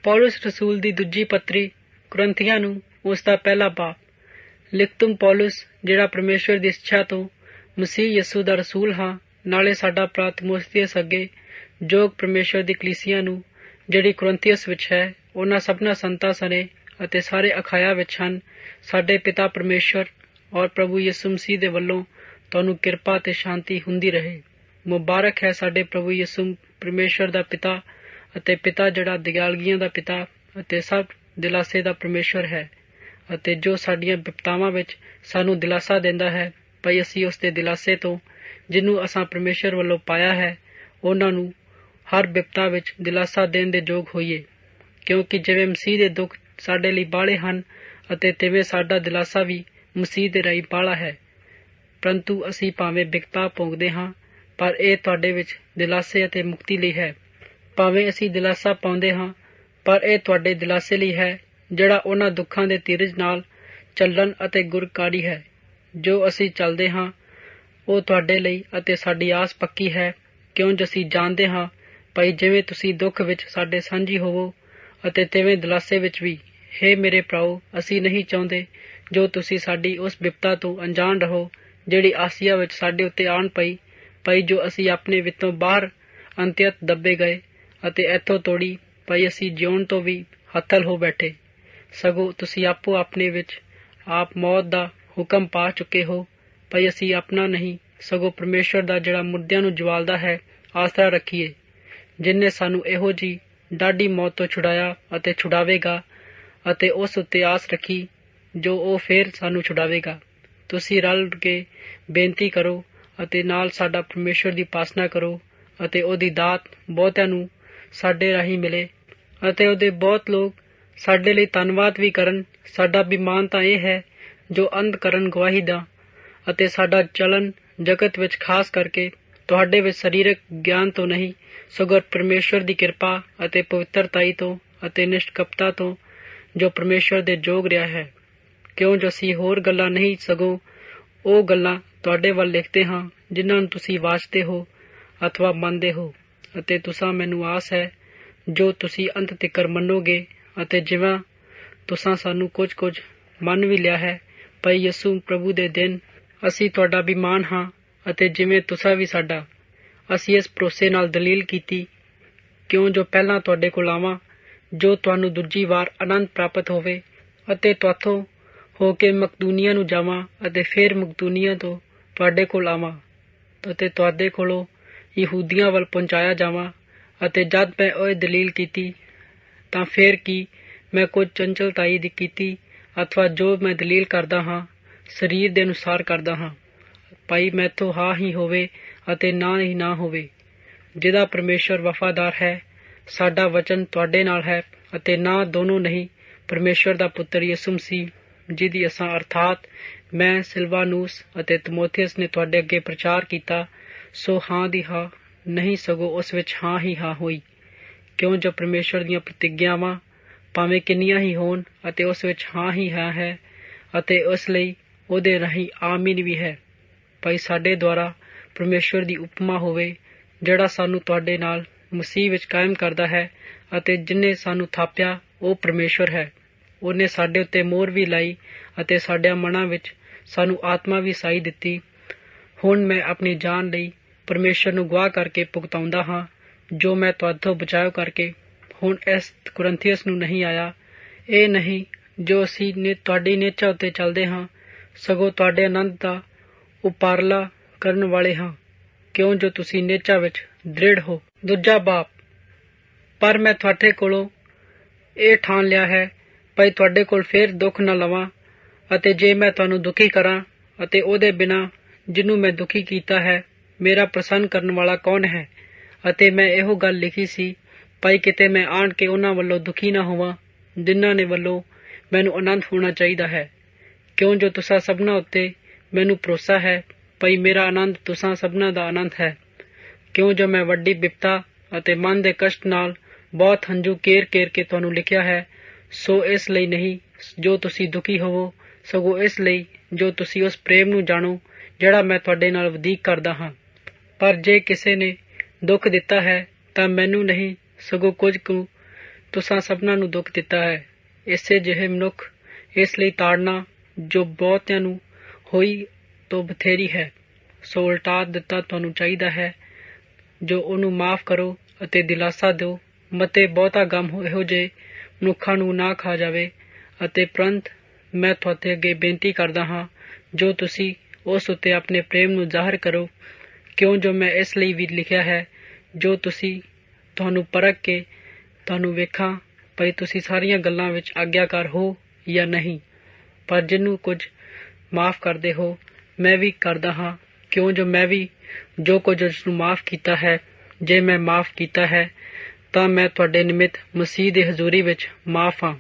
पौलुस रसूल दी दूजी पत्री कुरिन्थियां नूं उसका पहला बाप। लिखतुम पौलुस जिहड़ा परमेश्वर की इच्छा तो मसीह यस्सु दा रसूल हाँ, नाले साडा भरा तीमुथियुस अगे जोग परमेश्वर की कलीसिया नूं जिहड़ी कुरिन्थियुस विच है, उन्हां सबना संतां सने अते सारे अखाया विच हन, साडे पिता परमेश्वर और प्रभु यस्सु मसीह दे वल्लों तुहानूं किरपा ते शांति हुंदी रहे। मुबारक है साडे प्रभु यस्सु परमेश्वर दा पिता अते पिता जिहड़ा दयालगियां दा पिता अते सब दिलासे दा परमेश्वर है, अते जो साडियां विपतावां विच सानूं दिलासा दिंदा है, भई असीं उस दे दिलासे तो जिन्नू असां परमेश्वर वल्लों पाया है उन्हां नूं हर विपता विच दिलासा देण दे जोग होईए। क्योंकि जिवें मसीह दे दुख साडे लई बाहले हन अते तिवें साडा दिलासा भी मसीह दे राहीं बाहला है। परंतु असीं भावें विपता भोगदे हां, पर ਇਹ ਤੁਹਾਡੇ ਵਿੱਚ ਦਿਲਾਸੇ ਅਤੇ ਮੁਕਤੀ ਲਈ ਹੈ। ਭਾਵੇਂ ਅਸੀਂ ਦਿਲਾਸਾ ਪਾਉਂਦੇ ਹਾਂ, ਪਰ ਇਹ ਤੁਹਾਡੇ ਦਿਲਾਸੇ ਲਈ ਹੈ, ਜਿਹੜਾ ਉਹਨਾਂ ਦੁੱਖਾਂ ਦੇ ਧੀਰਜ ਨਾਲ ਚੱਲਣ ਅਤੇ ਗੁਰਕਾਰੀ ਹੈ ਜੋ ਅਸੀਂ ਚੱਲਦੇ ਹਾਂ। ਉਹ ਤੁਹਾਡੇ ਲਈ ਅਤੇ ਸਾਡੀ ਆਸ ਪੱਕੀ ਹੈ, ਕਿਉਂ ਜੋ ਅਸੀਂ ਜਾਣਦੇ ਹਾਂ ਭਾਈ ਜਿਵੇਂ ਤੁਸੀਂ ਦੁੱਖ ਵਿੱਚ ਸਾਡੇ ਸਾਂਝੀ ਹੋਵੋ ਅਤੇ ਤਿਵੇਂ ਦਿਲਾਸੇ ਵਿੱਚ ਵੀ। ਹੇ ਮੇਰੇ ਭਰਾਓ, ਅਸੀਂ ਨਹੀਂ ਚਾਹੁੰਦੇ ਜੋ ਤੁਸੀਂ ਸਾਡੀ ਉਸ ਬਿਪਤਾ ਤੋਂ ਅਣਜਾਣ ਰਹੋ ਜਿਹੜੀ ਆਸੀਆ ਵਿੱਚ ਸਾਡੇ ਉੱਤੇ ਆਣ ਪਈ, ਭਾਈ ਜੋ ਅਸੀਂ ਆਪਣੇ ਵਿੱਚੋਂ ਬਾਹਰ ਅੰਤਿਅਤ ਦੱਬੇ ਗਏ ਅਤੇ ਇੱਥੋਂ ਤੋੜੀ ਭਾਈ ਅਸੀਂ ਜਿਉਣ ਤੋਂ ਵੀ ਹੱਥਲ ਹੋ ਬੈਠੇ। ਸਗੋਂ ਤੁਸੀਂ ਆਪੋ ਆਪਣੇ ਵਿੱਚ ਆਪ ਮੌਤ ਦਾ ਹੁਕਮ ਪਾ ਚੁੱਕੇ ਹੋ, ਭਾਈ ਅਸੀਂ ਆਪਣਾ ਨਹੀਂ ਸਗੋਂ ਪਰਮੇਸ਼ਵਰ ਦਾ ਜਿਹੜਾ ਮੁਰਦਿਆਂ ਨੂੰ ਜਵਾਲਦਾ ਹੈ ਆਸਰਾ ਰੱਖੀਏ, ਜਿਨਨੇ ਸਾਨੂੰ ਇਹੋ ਜਿਹੀ ਡਾਢੀ ਮੌਤ ਤੋਂ ਛੁਡਾਇਆ ਅਤੇ ਛੁਡਾਵੇਗਾ, ਅਤੇ ਉਸ ਉੱਤੇ ਆਸ ਰੱਖੀ ਜੋ ਉਹ ਫੇਰ ਸਾਨੂੰ ਛੁਡਾਵੇਗਾ। ਤੁਸੀਂ ਰਲ ਕੇ ਬੇਨਤੀ ਕਰੋ ਅਤੇ ਨਾਲ ਸਾਡਾ ਪਰਮੇਸ਼ਵਰ ਦੀ ਉਪਾਸਨਾ ਕਰੋ ਅਤੇ ਉਹਦੀ ਦਾਤ ਬਹੁਤਿਆਂ ਨੂੰ ਸਾਡੇ ਰਾਹੀਂ ਮਿਲੇ ਅਤੇ ਉਹਦੇ ਬਹੁਤ ਲੋਕ ਸਾਡੇ ਲਈ ਧੰਨਵਾਦ ਵੀ ਕਰਨ। ਸਾਡਾ ਅਭਿਮਾਨ ਤਾਂ ਇਹ ਹੈ ਜੋ ਅੰਧ ਕਰਨ ਗਵਾਹੀ ਦਾ ਅਤੇ ਸਾਡਾ ਚਲਨ ਜਗਤ ਵਿੱਚ ਖਾਸ ਕਰਕੇ ਤੁਹਾਡੇ ਵਿੱਚ ਸਰੀਰਕ ਗਿਆਨ ਤੋਂ ਨਹੀਂ, ਸਗੋਂ ਪਰਮੇਸ਼ਵਰ ਦੀ ਕਿਰਪਾ ਅਤੇ ਪਵਿੱਤਰਤਾਈ ਤੋਂ ਅਤੇ ਨਿਸ਼ਕਪਤਾ ਤੋਂ ਜੋ ਪਰਮੇਸ਼ਵਰ ਦੇ ਜੋਗ ਰਿਹਾ ਹੈ। ਕਿਉਂ ਜੋ ਅਸੀਂ ਹੋਰ ਗੱਲਾਂ ਨਹੀਂ ਸਗੋਂ ਉਹ ਗੱਲਾਂ ਤੁਹਾਡੇ ਵੱਲ ਲਿਖਦੇ ਹਾਂ ਜਿਨ੍ਹਾਂ ਨੂੰ ਤੁਸੀਂ ਵਾਚਦੇ ਹੋ ਅਥਵਾ ਮੰਨਦੇ ਹੋ, ਅਤੇ ਤੁਸਾਂ ਮੈਨੂੰ ਆਸ ਹੈ ਜੋ ਤੁਸੀਂ ਅੰਤ ਤਿੱਕਰ ਮੰਨੋਗੇ। ਅਤੇ ਜਿਵੇਂ ਤੁਸਾਂ ਸਾਨੂੰ ਕੁਝ ਮੰਨ ਵੀ ਲਿਆ ਹੈ ਭਾਈ ਯਿਸੂ ਪ੍ਰਭੂ ਦੇ ਦਿਨ ਅਸੀਂ ਤੁਹਾਡਾ ਅਭਿਮਾਨ ਹਾਂ, ਅਤੇ ਜਿਵੇਂ ਤੁਸਾਂ ਵੀ ਸਾਡਾ। ਅਸੀਂ ਇਸ ਭਰੋਸੇ ਨਾਲ ਦਲੀਲ ਕੀਤੀ ਕਿਉਂ ਜੋ ਪਹਿਲਾਂ ਤੁਹਾਡੇ ਕੋਲ ਆਵਾਂ, ਜੋ ਤੁਹਾਨੂੰ ਦੂਜੀ ਵਾਰ ਆਨੰਦ ਪ੍ਰਾਪਤ ਹੋਵੇ, ਅਤੇ ਤੁਹਾਥੋਂ ਹੋ ਕੇ ਮਕਦੂਨੀਆ ਨੂੰ ਜਾਵਾਂ ਅਤੇ ਫਿਰ ਮਕਦੂਨੀਆ ਤੋਂ ਤੁਹਾਡੇ ਕੋਲ ਆਵਾਂ ਅਤੇ ਤੁਹਾਡੇ ਕੋਲੋਂ ਯਹੂਦੀਆਂ ਵੱਲ ਪਹੁੰਚਾਇਆ ਜਾਵਾਂ। ਅਤੇ ਜਦ ਮੈਂ ਉਹ ਦਲੀਲ ਕੀਤੀ ਤਾਂ ਫਿਰ ਕੀ ਮੈਂ ਕੁਝ ਚੰਚਲਤਾਈ ਦੀ ਕੀਤੀ, ਅਥਵਾ ਜੋ ਮੈਂ ਦਲੀਲ ਕਰਦਾ ਹਾਂ ਸਰੀਰ ਦੇ ਅਨੁਸਾਰ ਕਰਦਾ ਹਾਂ, ਭਾਈ ਮੈਥੋਂ ਹਾਂ ਹੀ ਹੋਵੇ ਅਤੇ ਨਾ ਹੀ ਨਾ ਹੋਵੇ। ਜਿਹਦਾ ਪਰਮੇਸ਼ਵਰ ਵਫਾਦਾਰ ਹੈ, ਸਾਡਾ ਵਚਨ ਤੁਹਾਡੇ ਨਾਲ ਹੈ ਅਤੇ ਨਾ ਦੋਨੋਂ ਨਹੀਂ, ਪਰਮੇਸ਼ਵਰ ਦਾ ਪੁੱਤਰ ਯਿਸੂ ਮਸੀਹ ਜਿਹਦੀ ਅਸਾਂ ਅਰਥਾਤ ਮੈਂ ਸਿਲਵਾਨੂਸ ਅਤੇ ਤਿਮੋਥੀਅਸ ਨੇ ਤੁਹਾਡੇ ਅੱਗੇ ਪ੍ਰਚਾਰ ਕੀਤਾ, ਸੋ ਹਾਂ ਦੀ ਹਾਂ ਨਹੀਂ ਸਗੋਂ ਉਸ ਵਿੱਚ ਹਾਂ ਹੀ ਹਾਂ ਹੋਈ। ਕਿਉਂ ਜੋ ਪਰਮੇਸ਼ਵਰ ਦੀਆਂ ਪ੍ਰਤਿਗਿਆਵਾਂ ਭਾਵੇਂ ਕਿੰਨੀਆਂ ਹੀ ਹੋਣ ਅਤੇ ਉਸ ਵਿੱਚ ਹਾਂ ਹੀ ਹਾਂ ਹੈ, ਅਤੇ ਉਸ ਲਈ ਉਹਦੇ ਰਾਹੀਂ ਆਮੀਨ ਵੀ ਹੈ। ਭਾਈ ਸਾਡੇ ਦੁਆਰਾ ਪਰਮੇਸ਼ਵਰ ਦੀ ਉਪਮਾ ਹੋਵੇ ਜਿਹੜਾ ਸਾਨੂੰ ਤੁਹਾਡੇ ਨਾਲ ਮਸੀਹ ਵਿੱਚ ਕਾਇਮ ਕਰਦਾ ਹੈ, ਅਤੇ ਜਿਹਨੇ ਸਾਨੂੰ ਥਾਪਿਆ ਉਹ ਪਰਮੇਸ਼ਵਰ ਹੈ। ਉਹਨੇ ਸਾਡੇ ਉੱਤੇ ਮੋਹਰ ਵੀ ਲਾਈ ਅਤੇ ਸਾਡਿਆਂ ਮਨਾਂ ਵਿੱਚ ਸਾਨੂੰ ਆਤਮਾ ਵੀ ਸਾਈ ਦਿੱਤੀ। ਹੁਣ ਮੈਂ ਆਪਣੀ ਜਾਨ ਲਈ ਪਰਮੇਸ਼ਵਰ ਨੂੰ ਗਵਾਹ ਕਰਕੇ ਭੁਗਤਾਉਂਦਾ ਹਾਂ ਜੋ ਮੈਂ ਤੁਹਾਥੋਂ ਬਚਾਅ ਕਰਕੇ ਹੁਣ ਇਸ ਕੁਰਿੰਥੀਅਸ ਨੂੰ ਨਹੀਂ ਆਇਆ। ਇਹ ਨਹੀਂ ਜੋ ਅਸੀਂ ਤੁਹਾਡੀ ਨਿਹਚਾ ਉੱਤੇ ਚੱਲਦੇ ਹਾਂ, ਸਗੋਂ ਤੁਹਾਡੇ ਆਨੰਦ ਦਾ ਉਪਰਾਲਾ ਕਰਨ ਵਾਲੇ ਹਾਂ, ਕਿਉਂ ਜੋ ਤੁਸੀਂ ਨਿਹਚਾ ਵਿੱਚ ਦ੍ਰਿੜ ਹੋ। ਦੂਜਾ ਬਾਪ। ਪਰ ਮੈਂ ਤੁਹਾਡੇ ਕੋਲੋਂ ਇਹ ਠਾਣ ਲਿਆ ਹੈ ਭਾਈ ਤੁਹਾਡੇ ਕੋਲ ਫੇਰ ਦੁੱਖ ਨਾ ਲਵਾਂ, ਅਤੇ ਜੇ ਮੈਂ ਤੁਹਾਨੂੰ ਦੁਖੀ ਕਰਾਂ ਅਤੇ ਉਹਦੇ ਬਿਨਾਂ ਜਿਹਨੂੰ ਮੈਂ ਦੁਖੀ ਕੀਤਾ ਹੈ ਮੇਰਾ ਪ੍ਰਸੰਨ ਕਰਨ ਵਾਲਾ ਕੌਣ ਹੈ। ਅਤੇ ਮੈਂ ਇਹੋ ਗੱਲ ਲਿਖੀ ਸੀ ਭਾਈ ਕਿਤੇ ਮੈਂ ਆਣ ਕੇ ਉਹਨਾਂ ਵੱਲੋਂ ਦੁਖੀ ਨਾ ਹੋਵਾਂ ਜਿਨ੍ਹਾਂ ਨੇ ਵੱਲੋਂ ਮੈਨੂੰ ਆਨੰਦ ਹੋਣਾ ਚਾਹੀਦਾ ਹੈ। ਕਿਉਂ ਜੋ ਤੁਸਾਂ ਸਭਨਾਂ ਉੱਤੇ ਮੈਨੂੰ ਭਰੋਸਾ ਹੈ ਭਾਈ ਮੇਰਾ ਆਨੰਦ ਤੁਸਾਂ ਸਭਨਾਂ ਦਾ ਆਨੰਦ ਹੈ। ਕਿਉਂ ਜੋ ਮੈਂ ਵੱਡੀ ਬਿਪਤਾ ਅਤੇ ਮਨ ਦੇ ਕਸ਼ਟ ਨਾਲ ਬਹੁਤ ਹੰਝੂ ਕੇਰ ਕੇ ਤੁਹਾਨੂੰ ਲਿਖਿਆ ਹੈ, ਸੋ ਇਸ ਲਈ ਨਹੀਂ ਜੋ ਤੁਸੀਂ ਦੁਖੀ ਹੋਵੋ, ਸਗੋਂ ਇਸ ਲਈ ਜੋ ਤੁਸੀਂ ਉਸ ਪ੍ਰੇਮ ਨੂੰ ਜਾਣੋ ਜਿਹੜਾ ਮੈਂ ਤੁਹਾਡੇ ਨਾਲ ਵਧੀਕ ਕਰਦਾ ਹਾਂ। ਪਰ ਜੇ ਕਿਸੇ ਨੇ ਦੁੱਖ ਦਿੱਤਾ ਹੈ ਤਾਂ ਮੈਨੂੰ ਨਹੀਂ ਸਗੋਂ ਕੁਝ ਕੁ तुसां सबनां नूं दुख दिता है। इसे जिहे मनुख इसलिए ताड़ना जो बहुतिਆਂ ਨੂੰ ਹੋਈ तो बथेरी है। सो उल्टा दिता तुहानूं चाहीदा है जो ਉਹਨੂੰ माफ़ करो ਅਤੇ दिलासा दो। मते बहुता गम ਇਹੋ ਜਿਹੇ ਮਨੁੱਖਾਂ ਨੂੰ ना खा जावे। ਅਤੇ ਪ੍ਰੰਤ मैं ਤੁਹਾਡੇ ਅੱਗੇ ਬੇਨਤੀ ਕਰਦਾ ਹਾਂ ਜੋ ਤੁਸੀਂ ਉਸ ਉੱਤੇ ਆਪਣੇ ਪ੍ਰੇਮ ਨੂੰ ਜ਼ਾਹਰ ਕਰੋ, ਕਿਉਂ ਜੋ मैं ਇਸ ਲਈ ਵੀ ਲਿਖਿਆ ਹੈ ਜੋ ਤੁਹਾਨੂੰ ਪਰਖ ਕੇ ਤੁਹਾਨੂੰ ਵੇਖਾਂ ਭਈ ਤੁਸੀਂ ਸਾਰੀਆਂ ਗੱਲਾਂ ਵਿੱਚ ਆਗਿਆਕਾਰ ਹੋ ਜਾਂ ਨਹੀਂ। ਪਰ ਜਿਹਨੂੰ ਕੁਝ ਮਾफ़ ਕਰਦੇ ਹੋ मैं भी करदा हाँ, क्यों जो मैं भी जो कुछ उसनूं माफ़ कीता है, जे मैं माफ़ कीता है तां मैं तुहाडे निमित्त मसीह दी हजूरी विच माफ़ हाँ।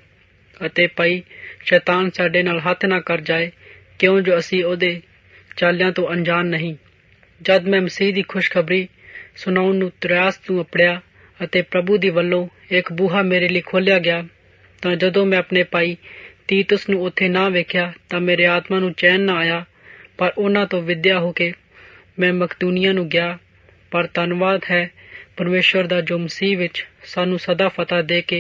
अते भाई शैतान साडे नाल हथ ना कर जाए, क्यों जो असीं ओहदे चालियां तो अनजान नहीं। जद मैं मसीह दी खुशखबरी सुनाउण नूं त्रियास तों अपड़िया अते प्रभु दी वल्लों एक बूहा मेरे लिए खोलिया गया, तां जदों मैं अपने भाई तीतुस नूं उत्थे ना वेख्या तां मेरे आत्मा नूं चैन ना आया। पर उन्हां तो विद्या हो के मैं मकदूनिया नूं गया। पर धन्नवाद है परमेश्वर दा जो मसीह विच सानू सदा फतह दे के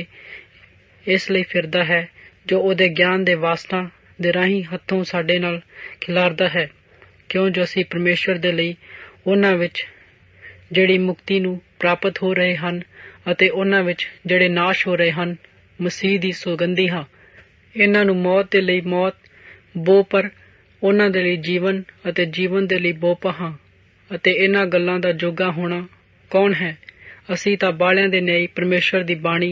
इस लई फिरदा है, जो ओहदे ज्ञान दे वासना दे राहीं हत्थों साडे नाल खिलारदा है, क्यों जो असीं परमेश्वर दे लई उन्हां विच जिहड़ी मुक्ति नूं प्राप्त हो रहे हन अते उन्हां विच जिहड़े नाश हो रहे हन मसीह दी सुगंधी हाँ। इन्हां नूं मौत दे लई मौत बो, पर उन्हां दे लई जीवन अते जीवन दे लई बोपा हाँ। अते इन्हां गल्लां दा जोगा होना कौन है? असीं तां बालियां दे न्यायी परमेश्वर दी बाणी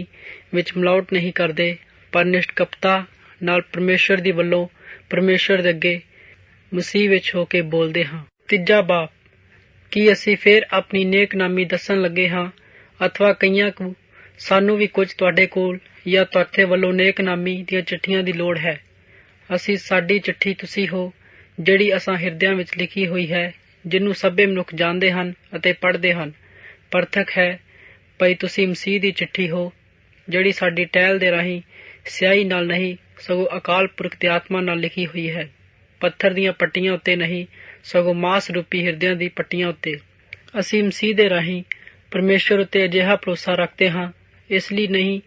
विच मिलावट नहीं करदे, पर निष्कपटता नाल परमेश्वर दी वल्लों परमेश्वर दे अगे मसीह विच हो के बोलदे हाँ। तीजा बाप, की असीं फेर अपनी नेक नामी दस्सण लगे हाँ, अथवा कईयां कू सानू भी कुछ तुहाडे कोल या तुहाडे वल्लों नेक नामी दीआं चिट्ठियां दी लोड़ है। असीं साडी चिट्ठी तुसीं हो जिहड़ी असां हिरदिਆਂ ਵਿੱਚ लिखी हुई है, ਜਿਹਨੂੰ ਸਭੇ ਮਨੁੱਖ ਜਾਣਦੇ ਹਨ ਅਤੇ ਪੜ੍ਹਦੇ ਹਨ। ਪਰਥਕ ਹੈ ਭਈ ਤੁਸੀਂ ਮਸੀਹ ਦੀ ਚਿੱਠੀ ਹੋ, ਜਿਹੜੀ ਸਾਡੀ ਟਹਿਲ ਦੇ ਰਾਹੀਂ ਸਿਆਹੀ ਨਾਲ ਨਹੀਂ ਸਗੋਂ ਅਕਾਲ ਪੁਰਖ ਦੀ ਆਤਮਾ ਨਾਲ ਲਿਖੀ ਹੋਈ ਹੈ, ਪੱਥਰ ਦੀਆਂ ਪੱਟੀਆਂ ਉੱਤੇ ਨਹੀਂ ਸਗੋਂ ਮਾਸ ਰੂਪੀ ਹਿਰਦਿਆਂ ਦੀ ਪੱਟੀਆਂ ਉੱਤੇ। ਅਸੀਂ ਮਸੀਹ ਦੇ ਰਾਹੀਂ ਪਰਮੇਸ਼ਵਰ ਉੱਤੇ ਅਜਿਹਾ ਭਰੋਸਾ ਰੱਖਦੇ ਹਾਂ, ਇਸ ਲਈ ਨਹੀਂ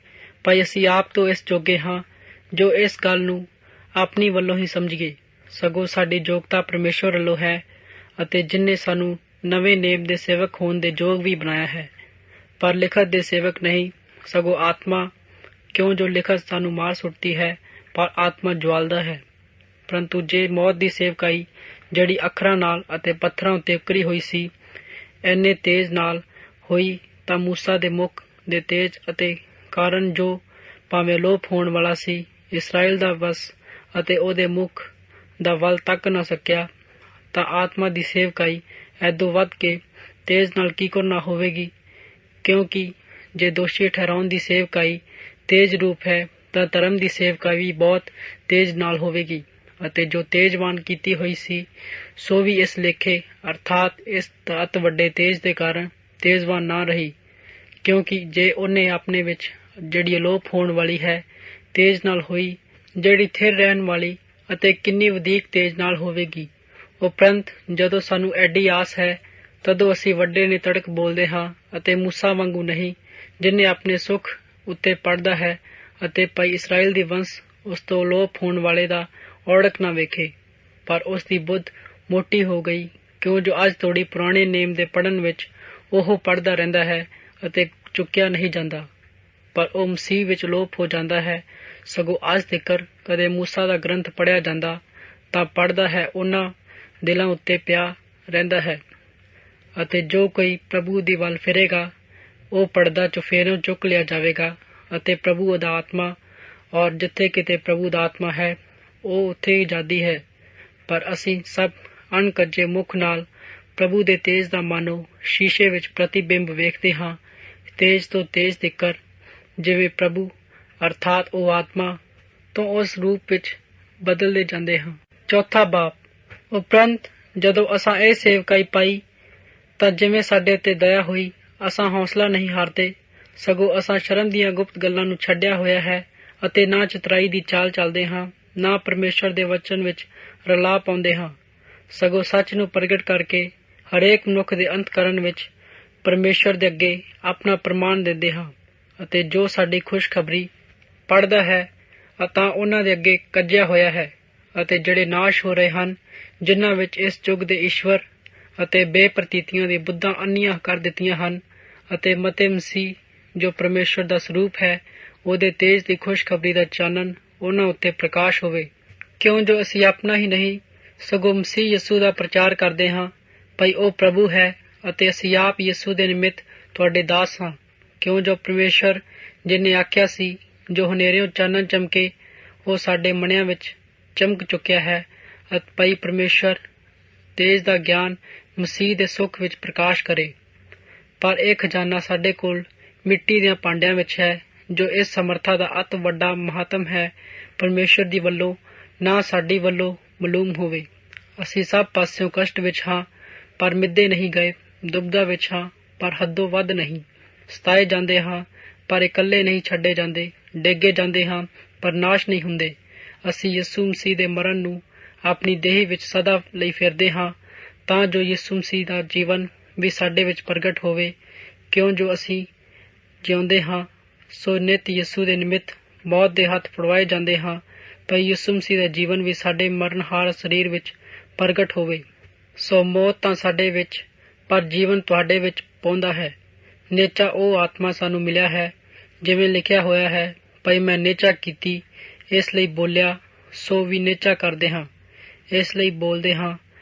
ਭਈ ਅਸੀਂ ਆਪ ਤੋਂ ਇਸ ਜੋਗੇ ਹਾਂ ਜੋ ਇਸ ਗੱਲ ਨੂੰ ਆਪਣੀ ਵੱਲੋਂ ਹੀ ਸਮਝੀਏ, ਸਗੋਂ ਸਾਡੀ ਯੋਗਤਾ ਪਰਮੇਸ਼ਵਰ ਵੱਲੋਂ ਹੈ ਅਤੇ ਜਿਨ੍ਹੇ ਸਾਨੂੰ ਨਵੇਂ ਨੇਮ ਦੇ ਸੇਵਕ ਹੋਣ ਦੇ ਯੋਗ ਵੀ ਬਣਾਇਆ ਹੈ। ਪਰ ਲਿਖਤ ਦੇ ਸੇਵਕ ਨਹੀਂ ਸਗੋਂ ਆਤਮਾ, ਕਿਉਂ ਜੋ ਲਿਖਤ ਸਾਨੂੰ ਮਾਰ ਸੁੱਟਦੀ ਹੈ ਪਰ ਆਤਮਾ ਜਵਾਲਦਾ ਹੈ। ਪਰੰਤੂ ਜੇ ਮੌਤ ਦੀ ਸੇਵਕਾਈ ਜਿਹੜੀ ਅੱਖਰਾਂ ਨਾਲ ਅਤੇ ਪੱਥਰਾਂ ਉੱਤੇ ਉਕਰੀ ਹੋਈ ਸੀ ਇੰਨੇ ਤੇਜ਼ ਨਾਲ ਹੋਈ, ਤਾਂ ਮੂਸਾ ਦੇ ਮੁੱਖ ਦੇ ਤੇਜ ਅਤੇ ਕਾਰਨ ਜੋ ਭਾਵੇਂ ਅਲੋਪ ਹੋਣ ਵਾਲਾ ਸੀ ਇਸਰਾਇਲ ਦਾ ਵਸ ਅਤੇ ਉਹਦੇ ਮੁੱਖ ਦਾ ਵੱਲ ਤੱਕ ਨਾ ਸਕਿਆ, ਤਾਂ ਆਤਮਾ ਦੀ ਸੇਵਕਾਈ ਐਦੋਂ ਵੱਧ ਕੇ ਤੇਜ਼ ਨਾਲ ਕਿਉਂ ਨਾ ਹੋਵੇਗੀ। ਕਿਉਂਕਿ ਜੇ ਦੋਸ਼ੀ ਠਹਿਰਾਉਣ ਦੀ ਸੇਵਕਾਈ ਤੇਜ਼ ਰੂਪ ਹੈ ਤਾਂ ਧਰਮ ਦੀ ਸੇਵਕਾਈ ਵੀ ਬਹੁਤ ਤੇਜ਼ ਨਾਲ ਹੋਵੇਗੀ, ਅਤੇ ਜੋ ਤੇਜ਼ਵਾਨ ਕੀਤੀ ਹੋਈ ਸੀ ਸੋ ਵੀ ਇਸ ਲੇਖੇ ਅਰਥਾਤ ਇਸ ਅਤ ਵੱਡੇ ਤੇਜ਼ ਦੇ ਕਾਰਨ ਤੇਜ਼ਵਾਨ ਨਾ ਰਹੀ। ਕਿਉਂਕਿ ਜੇ ਉਹਨੇ ਆਪਣੇ ਵਿੱਚ ਜਿਹੜੀ ਅਲੋਪ ਹੋਣ ਵਾਲੀ ਹੈ ਤੇਜ਼ ਨਾਲ ਹੋਈ, ਜਿਹੜੀ ਥਿਰ ਰਹਿਣ ਵਾਲੀ ਅਤੇ ਕਿੰਨੀ ਵਧੀਕ ਤੇਜ਼ ਨਾਲ ਹੋਵੇਗੀ। ਉਪਰੰਤ ਜਦੋਂ ਸਾਨੂੰ ਐਡੀ ਆਸ ਹੈ ਤਦੋਂ ਅਸੀਂ ਵੱਡੇ ਨੇ ਤੜਕ ਬੋਲਦੇ ਹਾਂ ਅਤੇ ਮੂਸਾ ਵਾਂਗੂ ਨਹੀਂ, ਜਿਹਨੇ ਆਪਣੇ ਸੁੱਖ ਉੱਤੇ ਪੜਦਾ ਹੈ ਅਤੇ ਭਾਈ ਇਸਰਾਇਲ ਦੀ ਵੰਸ਼ ਉਸ ਤੋਂ ਅਲੋਪ ਹੋਣ ਵਾਲੇ ਦਾ ਔੜਕ ਨਾ ਵੇਖੇ। ਪਰ ਉਸ ਦੀ ਬੁੱਧ ਮੋਟੀ ਹੋ ਗਈ, ਕਿਉਂ ਜੋ ਅੱਜ ਤੋੜੀ ਪੁਰਾਣੇ ਨੇਮ ਦੇ ਪੜ੍ਹਨ ਵਿੱਚ ਉਹ ਪੜ੍ਹਦਾ ਰਹਿੰਦਾ ਹੈ ਅਤੇ ਚੁੱਕਿਆ ਨਹੀਂ ਜਾਂਦਾ, ਪਰ ਉਹ ਮਸੀਹ ਵਿੱਚ ਅਲੋਪ ਹੋ ਜਾਂਦਾ ਹੈ। ਸਗੋਂ ਅੱਜ ਤੀਕਰ ਕਦੇ ਮੂਸਾ ਦਾ ਗ੍ਰੰਥ ਪੜ੍ਹਿਆ ਜਾਂਦਾ ਤਾਂ ਪੜ੍ਹਦਾ ਹੈ ਉਹਨਾਂ ਦਿਲਾਂ ਉੱਤੇ ਪਿਆ ਰਹਿੰਦਾ ਹੈ। ਅਤੇ ਜੋ ਕੋਈ ਪ੍ਰਭੂ ਦੀ ਵੱਲ ਫਿਰੇਗਾ ਉਹ ਪੜਦਾ ਚੁਫੇਰੋਂ ਚੁੱਕ ਲਿਆ ਜਾਵੇਗਾ ਅਤੇ ਪ੍ਰਭੂ ਦਾ ਆਤਮਾ, ਔਰ ਜਿੱਥੇ ਕਿਤੇ ਪ੍ਰਭੂ ਦਾ ਆਤਮਾ ਹੈ ਉਹ ਉੱਥੇ ਹੀ ਆਜ਼ਾਦੀ ਹੈ। ਪਰ ਅਸੀਂ ਸਭ ਅਣਕੱਜੇ ਮੁੱਖ ਨਾਲ ਪ੍ਰਭੂ ਦੇ ਤੇਜ ਦਾ ਮਾਨੋ ਸ਼ੀਸ਼ੇ ਵਿੱਚ ਪ੍ਰਤੀਬਿੰਬ ਵੇਖਦੇ ਹਾਂ, ਤੇਜ ਤੋਂ ਤੇਜ ਤੀਕਰ, ਜਿਵੇਂ ਪ੍ਰਭੂ ਅਰਥਾਤ ਉਹ ਆਤਮਾ ਤੋਂ ਉਸ ਰੂਪ ਵਿੱਚ ਬਦਲਦੇ ਜਾਂਦੇ ਹਾਂ। ਚੌਥਾ ਬਾਪ, ਉਪਰੰਤ ਜਦੋਂ ਅਸਾਂ ਇਹ ਸੇਵਕਾਈ ਪਾਈ ਤਾਂ ਜਿਵੇਂ ਸਾਡੇ ਉੱਤੇ ਦਇਆ ਹੋਈ ਅਸਾਂ ਹੌਸਲਾ ਨਹੀਂ ਹਾਰਦੇ, ਸਗੋਂ ਅਸਾਂ ਸ਼ਰਮ ਦੀਆਂ ਗੁਪਤ ਗੱਲਾਂ ਨੂੰ ਛੱਡਿਆ ਹੋਇਆ ਹੈ ਅਤੇ ਨਾ ਚਤਰਾਈ ਦੀ ਚਾਲ ਚੱਲਦੇ ਹਾਂ, ਨਾ ਪਰਮੇਸ਼ਵਰ ਦੇ ਵਚਨ ਵਿੱਚ ਰਲਾ ਪਾਉਂਦੇ ਹਾਂ, ਸਗੋਂ ਸੱਚ ਨੂੰ ਪ੍ਰਗਟ ਕਰਕੇ ਹਰੇਕ ਮਨੁੱਖ ਦੇ ਅੰਤਕਰਨ ਵਿੱਚ ਪਰਮੇਸ਼ਵਰ ਦੇ ਅੱਗੇ ਆਪਣਾ ਪ੍ਰਮਾਣ ਦਿੰਦੇ ਹਾਂ। ਅਤੇ ਜੋ ਸਾਡੀ ਖੁਸ਼ਖਬਰੀ ਪੜ੍ਹਦਾ ਹੈ ਤਾਂ ਉਹਨਾਂ ਦੇ ਅੱਗੇ ਕੱਜਿਆ ਹੋਇਆ ਹੈ, ਅਤੇ ਜਿਹੜੇ ਨਾਸ਼ ਹੋ ਰਹੇ ਹਨ, ਜਿਨ੍ਹਾਂ ਵਿੱਚ ਇਸ ਯੁੱਗ ਦੇ ਈਸ਼ਵਰ ਅਤੇ ਬੇਪ੍ਰਤੀਤੀਆਂ ਦੀ ਬੁੱਧਾਂ ਅੰਨੀਆਂ ਕਰ ਦਿੱਤੀਆਂ ਹਨ, ਅਤੇ ਮਤੇ ਮਸੀਹ ਜੋ ਪਰਮੇਸ਼ਵਰ ਦਾ ਸਰੂਪ ਹੈ, ਉਹਦੇ ਤੇਜ ਦੀ ਖੁਸ਼ਖਬਰੀ ਦਾ ਚਾਨਣ ਉਹਨਾਂ ਉੱਤੇ ਪ੍ਰਕਾਸ਼ ਹੋਵੇ। ਕਿਉਂ ਜੋ ਅਸੀਂ ਆਪਣਾ ਹੀ ਨਹੀਂ ਸਗੋਂ ਮਸੀਹ ਯਿਸੂ ਦਾ ਪ੍ਰਚਾਰ ਕਰਦੇ ਹਾਂ, ਭਈ ਉਹ ਪ੍ਰਭੂ ਹੈ, ਅਤੇ ਅਸੀਂ ਆਪ ਯਿਸੂ ਦੇ ਨਿਮਿਤ ਤੁਹਾਡੇ ਦਾਸ ਹਾਂ। ਕਿਉਂ ਜੋ ਪਰਮੇਸ਼ਵਰ ਜਿਹਨੇ ਆਖਿਆ ਸੀ, ਜੋ ਹਨੇਰਿਓਂ ਚਾਨਣ ਚਮਕੇ, ਉਹ ਸਾਡੇ ਮਨਿਆਂ ਵਿੱਚ ਚਮਕ ਚੁੱਕਿਆ ਹੈ, ਅਤੇ ਭਈ ਪਰਮੇਸ਼ਵਰ ਤੇਜ ਦਾ ਗਿਆਨ ਮਸੀਹ ਦੇ ਸੁੱਖ ਵਿੱਚ ਪ੍ਰਕਾਸ਼ ਕਰੇ। ਪਰ ਇਹ ਖਜ਼ਾਨਾ ਸਾਡੇ ਕੋਲ ਮਿੱਟੀ ਦੀਆਂ ਭਾਂਡਿਆਂ ਵਿੱਚ ਹੈ, ਜੋ ਇਸ ਸਮਰੱਥਾ ਦਾ ਅਤ ਵੱਡਾ ਮਹਾਤਮ ਹੈ, ਪਰਮੇਸ਼ਵਰ ਦੀ ਵੱਲੋਂ, ਨਾ ਸਾਡੀ ਵੱਲੋਂ ਮਾਲੂਮ ਹੋਵੇ। ਅਸੀਂ ਸਭ ਪਾਸਿਓਂ ਕਸ਼ਟ ਵਿੱਚ ਹਾਂ, ਪਰ ਮਿੱਧੇ ਨਹੀਂ ਗਏ, ਦੁਬਦਾ ਵਿੱਚ ਹਾਂ, ਪਰ ਹੱਦੋਂ ਵੱਧ ਨਹੀਂ, ਸਤਾਏ ਜਾਂਦੇ ਹਾਂ, ਪਰ ਇਕੱਲੇ ਨਹੀਂ ਛੱਡੇ ਜਾਂਦੇ, ਡੇਗੇ ਜਾਂਦੇ ਹਾਂ, ਪਰ ਨਾਸ਼ ਨਹੀਂ ਹੁੰਦੇ। ਅਸੀਂ ਯਿਸੂ ਮਸੀਹ ਦੇ ਮਰਨ ਨੂੰ ਆਪਣੀ ਦੇਹ ਵਿੱਚ ਸਦਾ ਲਈ ਫਿਰਦੇ ਹਾਂ, ਤਾਂ ਜੋ ਯਿਸੂ ਮਸੀਹ ਦਾ ਜੀਵਨ ਵੀ ਸਾਡੇ ਵਿੱਚ ਪ੍ਰਗਟ ਹੋਵੇ। ਕਿਉਂ ਜੋ ਅਸੀਂ ਜਿਉਂਦੇ ਹਾਂ, ਸੋ ਨਿਤ ਯਿਸੂ ਦੇ ਨਿਮਿਤ ਮੌਤ ਦੇ ਹੱਥ ਫੜਵਾਏ ਜਾਂਦੇ ਹਾਂ, ਪਰ ਯਿਸੂ ਮਸੀਹ ਦਾ ਜੀਵਨ ਵੀ ਸਾਡੇ ਮਰਨਹਾਰ ਸਰੀਰ ਵਿੱਚ ਪ੍ਰਗਟ ਹੋਵੇ। ਸੋ ਮੌਤ ਤਾਂ ਸਾਡੇ ਵਿੱਚ, ਪਰ ਜੀਵਨ ਤੁਹਾਡੇ ਵਿੱਚ ਪਾਉਂਦਾ ਹੈ। ਨੇਚਾ ਉਹ ਆਤਮਾ ਸਾਨੂੰ ਮਿਲਿਆ ਹੈ, ਜਿਵੇਂ ਲਿਖਿਆ ਹੋਇਆ ਹੈ, ਭਈ ਮੈਂ ਨੇਚਾ ਕੀਤੀ, ਇਸ ਲਈ ਬੋਲਿਆ, ਸੋ ਵੀ ਨੇਚਾ ਕਰਦੇ ਹਾਂ, ਇਸ ਲਈ ਬੋਲਦੇ ਹਾਂ।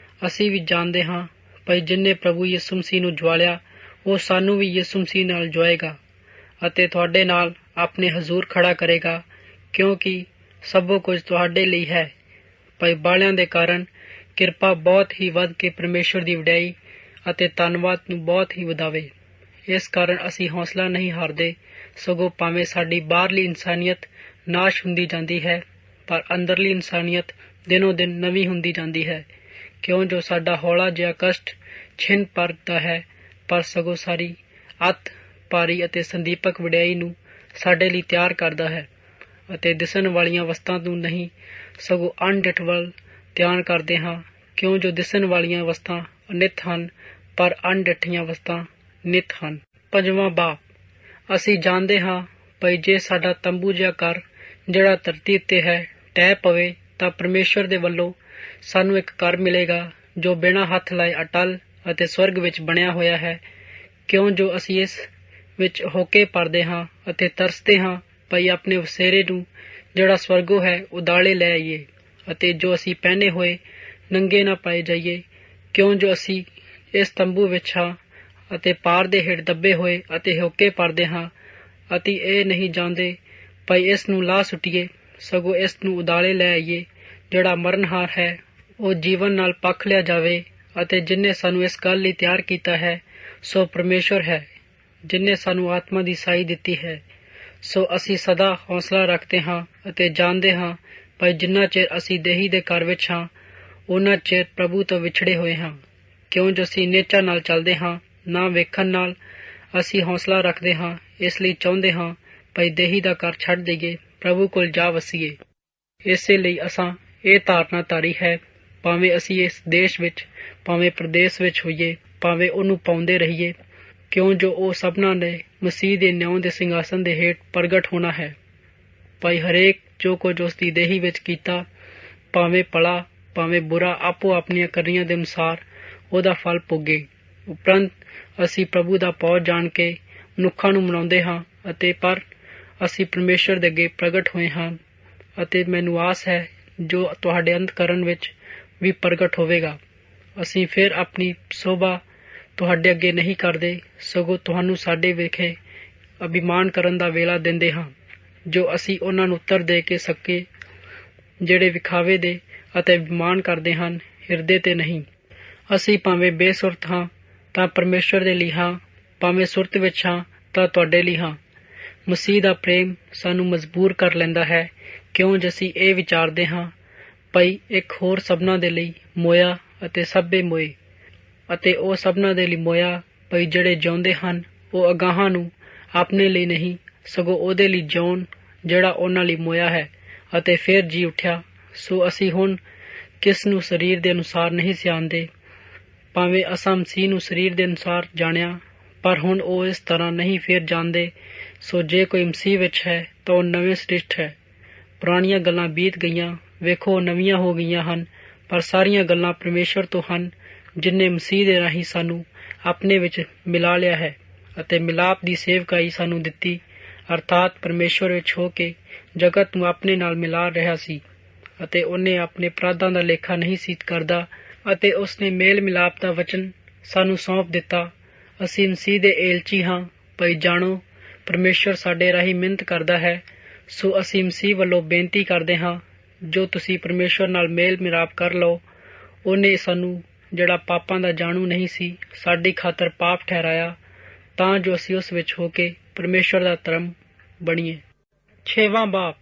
ਅਸੀਂ ਵੀ ਜਾਣਦੇ ਹਾਂ, ਭਈ ਜਿਨ੍ਹੇ ਪ੍ਰਭੂ ਯਿਸੂ ਮਸੀਹ ਨੂੰ ਜੁਆਲਿਆ, ਉਹ ਸਾਨੂੰ ਵੀ ਯਿਸੂ ਮਸੀਹ ਨਾਲ ਜੁਆਏਗਾ, ਅਤੇ ਤੁਹਾਡੇ ਨਾਲ ਆਪਣੇ ਹਜ਼ੂਰ ਖੜਾ ਕਰੇਗਾ। ਕਿਉਂਕਿ ਸਭੋ ਕੁਝ ਤੁਹਾਡੇ ਲਈ ਹੈ, ਭਈ ਬਾਲਿਆਂ ਦੇ ਕਾਰਨ ਕਿਰਪਾ ਬਹੁਤ ਹੀ ਵੱਧ ਕੇ ਪਰਮੇਸ਼ਵਰ ਦੀ ਵਡਿਆਈ ਅਤੇ ਧੰਨਵਾਦ ਨੂੰ ਬਹੁਤ ਹੀ ਵਧਾਵੇ। ਇਸ ਕਾਰਨ ਅਸੀਂ ਹੌਸਲਾ ਨਹੀਂ ਹਾਰਦੇ, ਸਗੋਂ ਭਾਵੇਂ ਸਾਡੀ ਬਾਹਰਲੀ ਇਨਸਾਨੀਅਤ ਨਾਸ਼ ਹੁੰਦੀ ਜਾਂਦੀ ਹੈ, ਪਰ ਅੰਦਰਲੀ ਇਨਸਾਨੀਅਤ ਦਿਨੋਂ ਦਿਨ ਨਵੀਂ ਹੁੰਦੀ ਜਾਂਦੀ ਹੈ। ਕਿਉਂ ਜੋ ਸਾਡਾ ਹੌਲਾ ਜਿਹਾ ਕਸ਼ਟ ਛਿਨ ਪਰਦਾ ਹੈ, ਪਰ ਸਗੋਂ ਸਾਰੀ ਅਤ ਭਾਰੀ ਅਤੇ ਸੰਦੀਪਕ ਵਡਿਆਈ ਨੂੰ ਸਾਡੇ ਲਈ ਤਿਆਰ ਕਰਦਾ ਹੈ, ਅਤੇ ਦਿਸਣ ਵਾਲੀਆਂ ਵਸਤਾਂ ਨੂੰ ਨਹੀਂ, ਸਗੋਂ ਅਣਡਿੱਠ ਵੱਲ ਧਿਆਨ ਕਰਦੇ ਹਾਂ। ਕਿਉਂ ਜੋ ਦਿਸਣ ਵਾਲੀਆਂ ਵਸਤਾਂ ਅਨਿੱਤ ਹਨ, ਪਰ ਅਣਡਿੱਠੀਆਂ ਵਸਤਾਂ ਨਿੱਤ ਹਨ। ਪੰਜਵਾਂ ਬਾਬ। ਅਸੀਂ ਜਾਣਦੇ ਹਾਂ, ਭਈ ਜੇ ਸਾਡਾ ਤੰਬੂ ਜਿਹਾ ਘਰ ਜਿਹੜਾ ਧਰਤੀ ਉੱਤੇ ਹੈ ਢਹਿ ਪਵੇ, ਤਾਂ ਪਰਮੇਸ਼ਵਰ ਦੇ ਵੱਲੋਂ ਸਾਨੂੰ ਇੱਕ ਘਰ ਮਿਲੇਗਾ, ਜੋ ਬਿਨਾਂ ਹੱਥ ਲਾਏ ਅਟਲ ਅਤੇ ਸਵਰਗ ਵਿੱਚ ਬਣਿਆ ਹੋਇਆ ਹੈ। ਕਿਉਂ ਜੋ ਅਸੀਂ ਇਸ ਵਿੱਚ ਹੋਕੇ ਭਰਦੇ ਹਾਂ ਅਤੇ ਤਰਸਦੇ ਹਾਂ, ਭਈ ਆਪਣੇ ਵਸੇਰੇ ਨੂੰ ਜਿਹੜਾ ਸਵਰਗੋਂ ਹੈ ਉਦਾਲੇ ਲੈ ਆਈਏ, ਅਤੇ ਜੋ ਅਸੀਂ ਪਹਿਨੇ ਹੋਏ ਨੰਗੇ ਨਾ ਪਾਏ ਜਾਈਏ। ਕਿਉਂ ਜੋ ਅਸੀਂ ਇਸ ਤੰਬੂ ਵਿੱਚ ਹਾਂ ਅਤੇ ਪਾਰ ਦੇ ਹੇਠ ਦੱਬੇ ਹੋਏ ਅਤੇ ਹੋਕੇ ਭਰਦੇ ਹਾਂ, ਅਤੇ ਇਹ ਨਹੀਂ ਜਾਣਦੇ ਭਈ ਇਸ ਨੂੰ ਲਾਹ ਸੁੱਟੀਏ, ਸਗੋਂ ਇਸ ਨੂੰ ਉਦਾਲੇ ਲੈ ਆਈਏ। ਜਿਹੜਾ ਮਰਨਹਾਰ ਹੈ, ਉਹ ਜੀਵਨ ਨਾਲ ਪੱਖ ਲਿਆ ਜਾਵੇ, ਅਤੇ ਜਿਨ੍ਹੇ ਸਾਨੂੰ ਇਸ ਗੱਲ ਲਈ ਤਿਆਰ ਕੀਤਾ ਹੈ, ਸੋ ਪਰਮੇਸ਼ਵਰ ਹੈ, ਜਿਨ੍ਹੇ ਸਾਨੂੰ ਆਤਮਾ ਦੀ ਸਾਈ ਦਿੱਤੀ ਹੈ। ਸੋ ਅਸੀਂ ਸਦਾ ਹੌਸਲਾ ਰੱਖਦੇ ਹਾਂ ਅਤੇ ਜਾਣਦੇ ਹਾਂ, ਭਈ ਜਿੰਨਾ ਚਿਰ ਅਸੀਂ ਦੇਹੀ ਦੇ ਘਰ ਵਿੱਚ ਹਾਂ, ਉਹਨਾਂ ਚਿਰ ਪ੍ਰਭੂ ਤੋਂ ਵਿਛੜੇ ਹੋਏ ਹਾਂ। ਕਿਉਂ ਜੋ ਅਸੀਂ ਨੇਚਾ ਨਾਲ ਚੱਲਦੇ ਹਾਂ, ਨਾ ਵੇਖਣ ਨਾਲ। ਅਸੀਂ ਹੌਸਲਾ ਰੱਖਦੇ ਹਾਂ, ਇਸ ਲਈ ਚਾਹੁੰਦੇ ਹਾਂ, ਭਈ ਦੇਹੀ ਦਾ ਘਰ ਛੱਡ ਦੇਈਏ, ਪ੍ਰਭੂ ਕੋਲ ਜਾ ਵਸੀਏ। ਇਸੇ ਲਈ ਅਸਾਂ ਇਹ ਧਾਰਨਾ ਧਾਰੀ ਹੈ, ਭਾਵੇਂ ਅਸੀਂ ਇਸ ਦੇਸ਼ ਵਿੱਚ ਭਾਵੇਂ ਪ੍ਰਦੇਸ਼ ਵਿੱਚ ਹੋਈਏ, ਭਾਵੇਂ ਉਹਨੂੰ ਪਾਉਂਦੇ ਰਹੀਏ, ਕਿਉਂ ਜੋ ਉਹ ਸਭਨਾਂ ਨੇ ਮਸੀਹ ਦੇ ਨਿਉਂ ਦੇ ਸਿੰਘਾਸਨ ਦੇ ਹੇਠ ਪ੍ਰਗਟ ਹੋਣਾ ਹੈ। ਭਾਈ ਹਰੇਕ ਜੋ ਕੁਝ ਉਸ ਦੀ ਦੇਹੀ ਵਿੱਚ ਕੀਤਾ, ਭਾਵੇਂ ਭਲਾ ਭਾਵੇਂ ਬੁਰਾ, ਆਪੋ ਆਪਣੀਆਂ ਕਰਨੀਆਂ ਦੇ ਅਨੁਸਾਰ ਉਹਦਾ ਫਲ ਭੋਗੇ। ਉਪਰੰਤ ਅਸੀਂ ਪ੍ਰਭੂ ਦਾ ਪੌਜ ਜਾਣ ਕੇ ਮਨੁੱਖਾਂ ਨੂੰ ਮਨਾਉਂਦੇ ਹਾਂ, ਅਤੇ ਪਰ ਅਸੀਂ ਪਰਮੇਸ਼ਵਰ ਦੇ ਅੱਗੇ ਪ੍ਰਗਟ ਹੋਏ ਹਾਂ, ਅਤੇ ਮੈਨੂੰ ਆਸ ਹੈ ਜੋ ਤੁਹਾਡੇ ਅੰਤਕਰਨ ਵਿੱਚ ਵੀ ਪ੍ਰਗਟ ਹੋਵੇਗਾ। ਅਸੀਂ ਫਿਰ ਆਪਣੀ ਸੋਭਾ ਤੁਹਾਡੇ ਅੱਗੇ ਨਹੀਂ ਕਰਦੇ, ਸਗੋਂ ਤੁਹਾਨੂੰ ਸਾਡੇ ਵਿਖੇ ਅਭਿਮਾਨ ਕਰਨ ਦਾ ਵੇਲਾ ਦਿੰਦੇ ਹਾਂ, ਜੋ ਅਸੀਂ ਉਹਨਾਂ ਨੂੰ ਉੱਤਰ ਦੇ ਕੇ ਸਕੇ, ਜਿਹੜੇ ਵਿਖਾਵੇ ਦੇ ਅਤੇ ਅਭਿਮਾਨ ਕਰਦੇ ਹਨ, ਹਿਰਦੇ ਤੇ ਨਹੀਂ। ਅਸੀਂ ਭਾਵੇਂ ਬੇਸੁਰਤ ਹਾਂ ਤਾਂ ਪਰਮੇਸ਼ਵਰ ਦੇ ਲਈ ਹਾਂ, ਭਾਵੇਂ ਸੁਰਤ ਵਿੱਚ ਹਾਂ ਤਾਂ ਤੁਹਾਡੇ ਲਈ ਹਾਂ। ਮਸੀਹ ਦਾ ਪ੍ਰੇਮ ਸਾਨੂੰ ਮਜਬੂਰ ਕਰ ਲੈਂਦਾ ਹੈ, ਕਿਉਂ ਜੋ ਅਸੀਂ ਇਹ ਵਿਚਾਰਦੇ ਹਾਂ, ਭਈ ਇੱਕ ਹੋਰ ਸਭਨਾਂ ਦੇ ਲਈ ਮੋਇਆ ਅਤੇ ਸਭੇ ਮੋਏ, ਅਤੇ ਉਹ ਸਭਨਾਂ ਦੇ ਲਈ ਮੋਇਆ, ਭਈ ਜਿਹੜੇ ਜਿਉਂਦੇ ਹਨ ਉਹ ਅਗਾਹਾਂ ਨੂੰ ਆਪਣੇ ਲਈ ਨਹੀਂ, ਸਗੋਂ ਉਹਦੇ ਲਈ ਜਿਉਣ ਜਿਹੜਾ ਉਹਨਾਂ ਲਈ ਮੋਇਆ ਹੈ ਅਤੇ ਫਿਰ ਜੀ ਉੱਠਿਆ। ਸੋ ਅਸੀਂ ਹੁਣ ਕਿਸ ਨੂੰ ਸਰੀਰ ਦੇ ਅਨੁਸਾਰ ਨਹੀਂ ਸਿਆਣਦੇ, ਭਾਵੇਂ ਅਸਾਂ ਮਸੀਹ ਨੂੰ ਸਰੀਰ ਦੇ ਅਨੁਸਾਰ ਜਾਣਿਆ, ਪਰ ਹੁਣ ਉਹ ਇਸ ਤਰ੍ਹਾਂ ਨਹੀਂ ਫਿਰ ਜਾਣਦੇ ਸੋ ਜੇ ਕੋਈ ਮਸੀਹ ਵਿੱਚ ਹੈ ਤਾਂ ਉਹ ਨਵੇਂ ਸ੍ਰਿਸ਼ਟ ਹੈ। ਪੁਰਾਣੀਆਂ ਗੱਲਾਂ ਬੀਤ ਗਈਆਂ, ਵੇਖੋ ਉਹ ਨਵੀਆਂ ਹੋ ਗਈਆਂ ਹਨ। ਪਰ ਸਾਰੀਆਂ ਗੱਲਾਂ ਪਰਮੇਸ਼ਵਰ ਤੋਂ ਹਨ, ਜਿਨ੍ਹੇ ਮਸੀਹ ਦੇ ਰਾਹੀਂ ਸਾਨੂੰ ਆਪਣੇ ਵਿੱਚ ਮਿਲਾ ਲਿਆ ਹੈ ਅਤੇ ਮਿਲਾਪ ਦੀ ਸੇਵਕਾਈ ਸਾਨੂੰ ਦਿੱਤੀ, ਅਰਥਾਤ ਪਰਮੇਸ਼ਵਰ ਵਿੱਚ ਹੋ ਕੇ ਜਗਤ ਨੂੰ ਆਪਣੇ ਨਾਲ ਮਿਲਾ ਰਿਹਾ ਸੀ ਅਤੇ ਉਹਨੇ ਆਪਣੇ ਅਪਰਾਧਾਂ ਦਾ ਲੇਖਾ ਨਹੀਂ ਸੀ ਕਰਦਾ ਅਤੇ ਉਸਨੇ ਮੇਲ ਮਿਲਾਪ ਦਾ ਵਚਨ ਸਾਨੂੰ ਸੌਂਪ ਦਿੱਤਾ। ਅਸੀਂ ਮਸੀਹ ਦੇ ਏਲਚੀ ਹਾਂ। ਭਈ ਜਾਣੋ, ਪਰਮੇਸ਼ਵਰ ਸਾਡੇ ਰਾਹੀਂ ਮਿਹਨਤ ਕਰਦਾ ਹੈ। ਸੋ ਅਸੀਂ ਮਸੀਹ ਵੱਲੋਂ ਬੇਨਤੀ ਕਰਦੇ ਹਾਂ, ਜੋ ਤੁਸੀਂ ਪਰਮੇਸ਼ਵਰ ਨਾਲ ਮੇਲ ਮਿਲਾਪ ਕਰ ਲਓ। ਉਹਨੇ ਸਾਨੂੰ, ਜਿਹੜਾ ਪਾਪਾਂ ਦਾ ਜਾਣੂ ਨਹੀਂ ਸੀ, ਸਾਡੀ ਖਾਤਰ ਪਾਪ ਠਹਿਰਾਇਆ, ਤਾਂ ਜੋ ਅਸੀਂ ਉਸ ਵਿੱਚ ਹੋ ਕੇ ਪਰਮੇਸ਼ਵਰ ਦਾ ਧਰਮ ਬਣੀਏ। 6ਵਾਂ ਬਾਬ।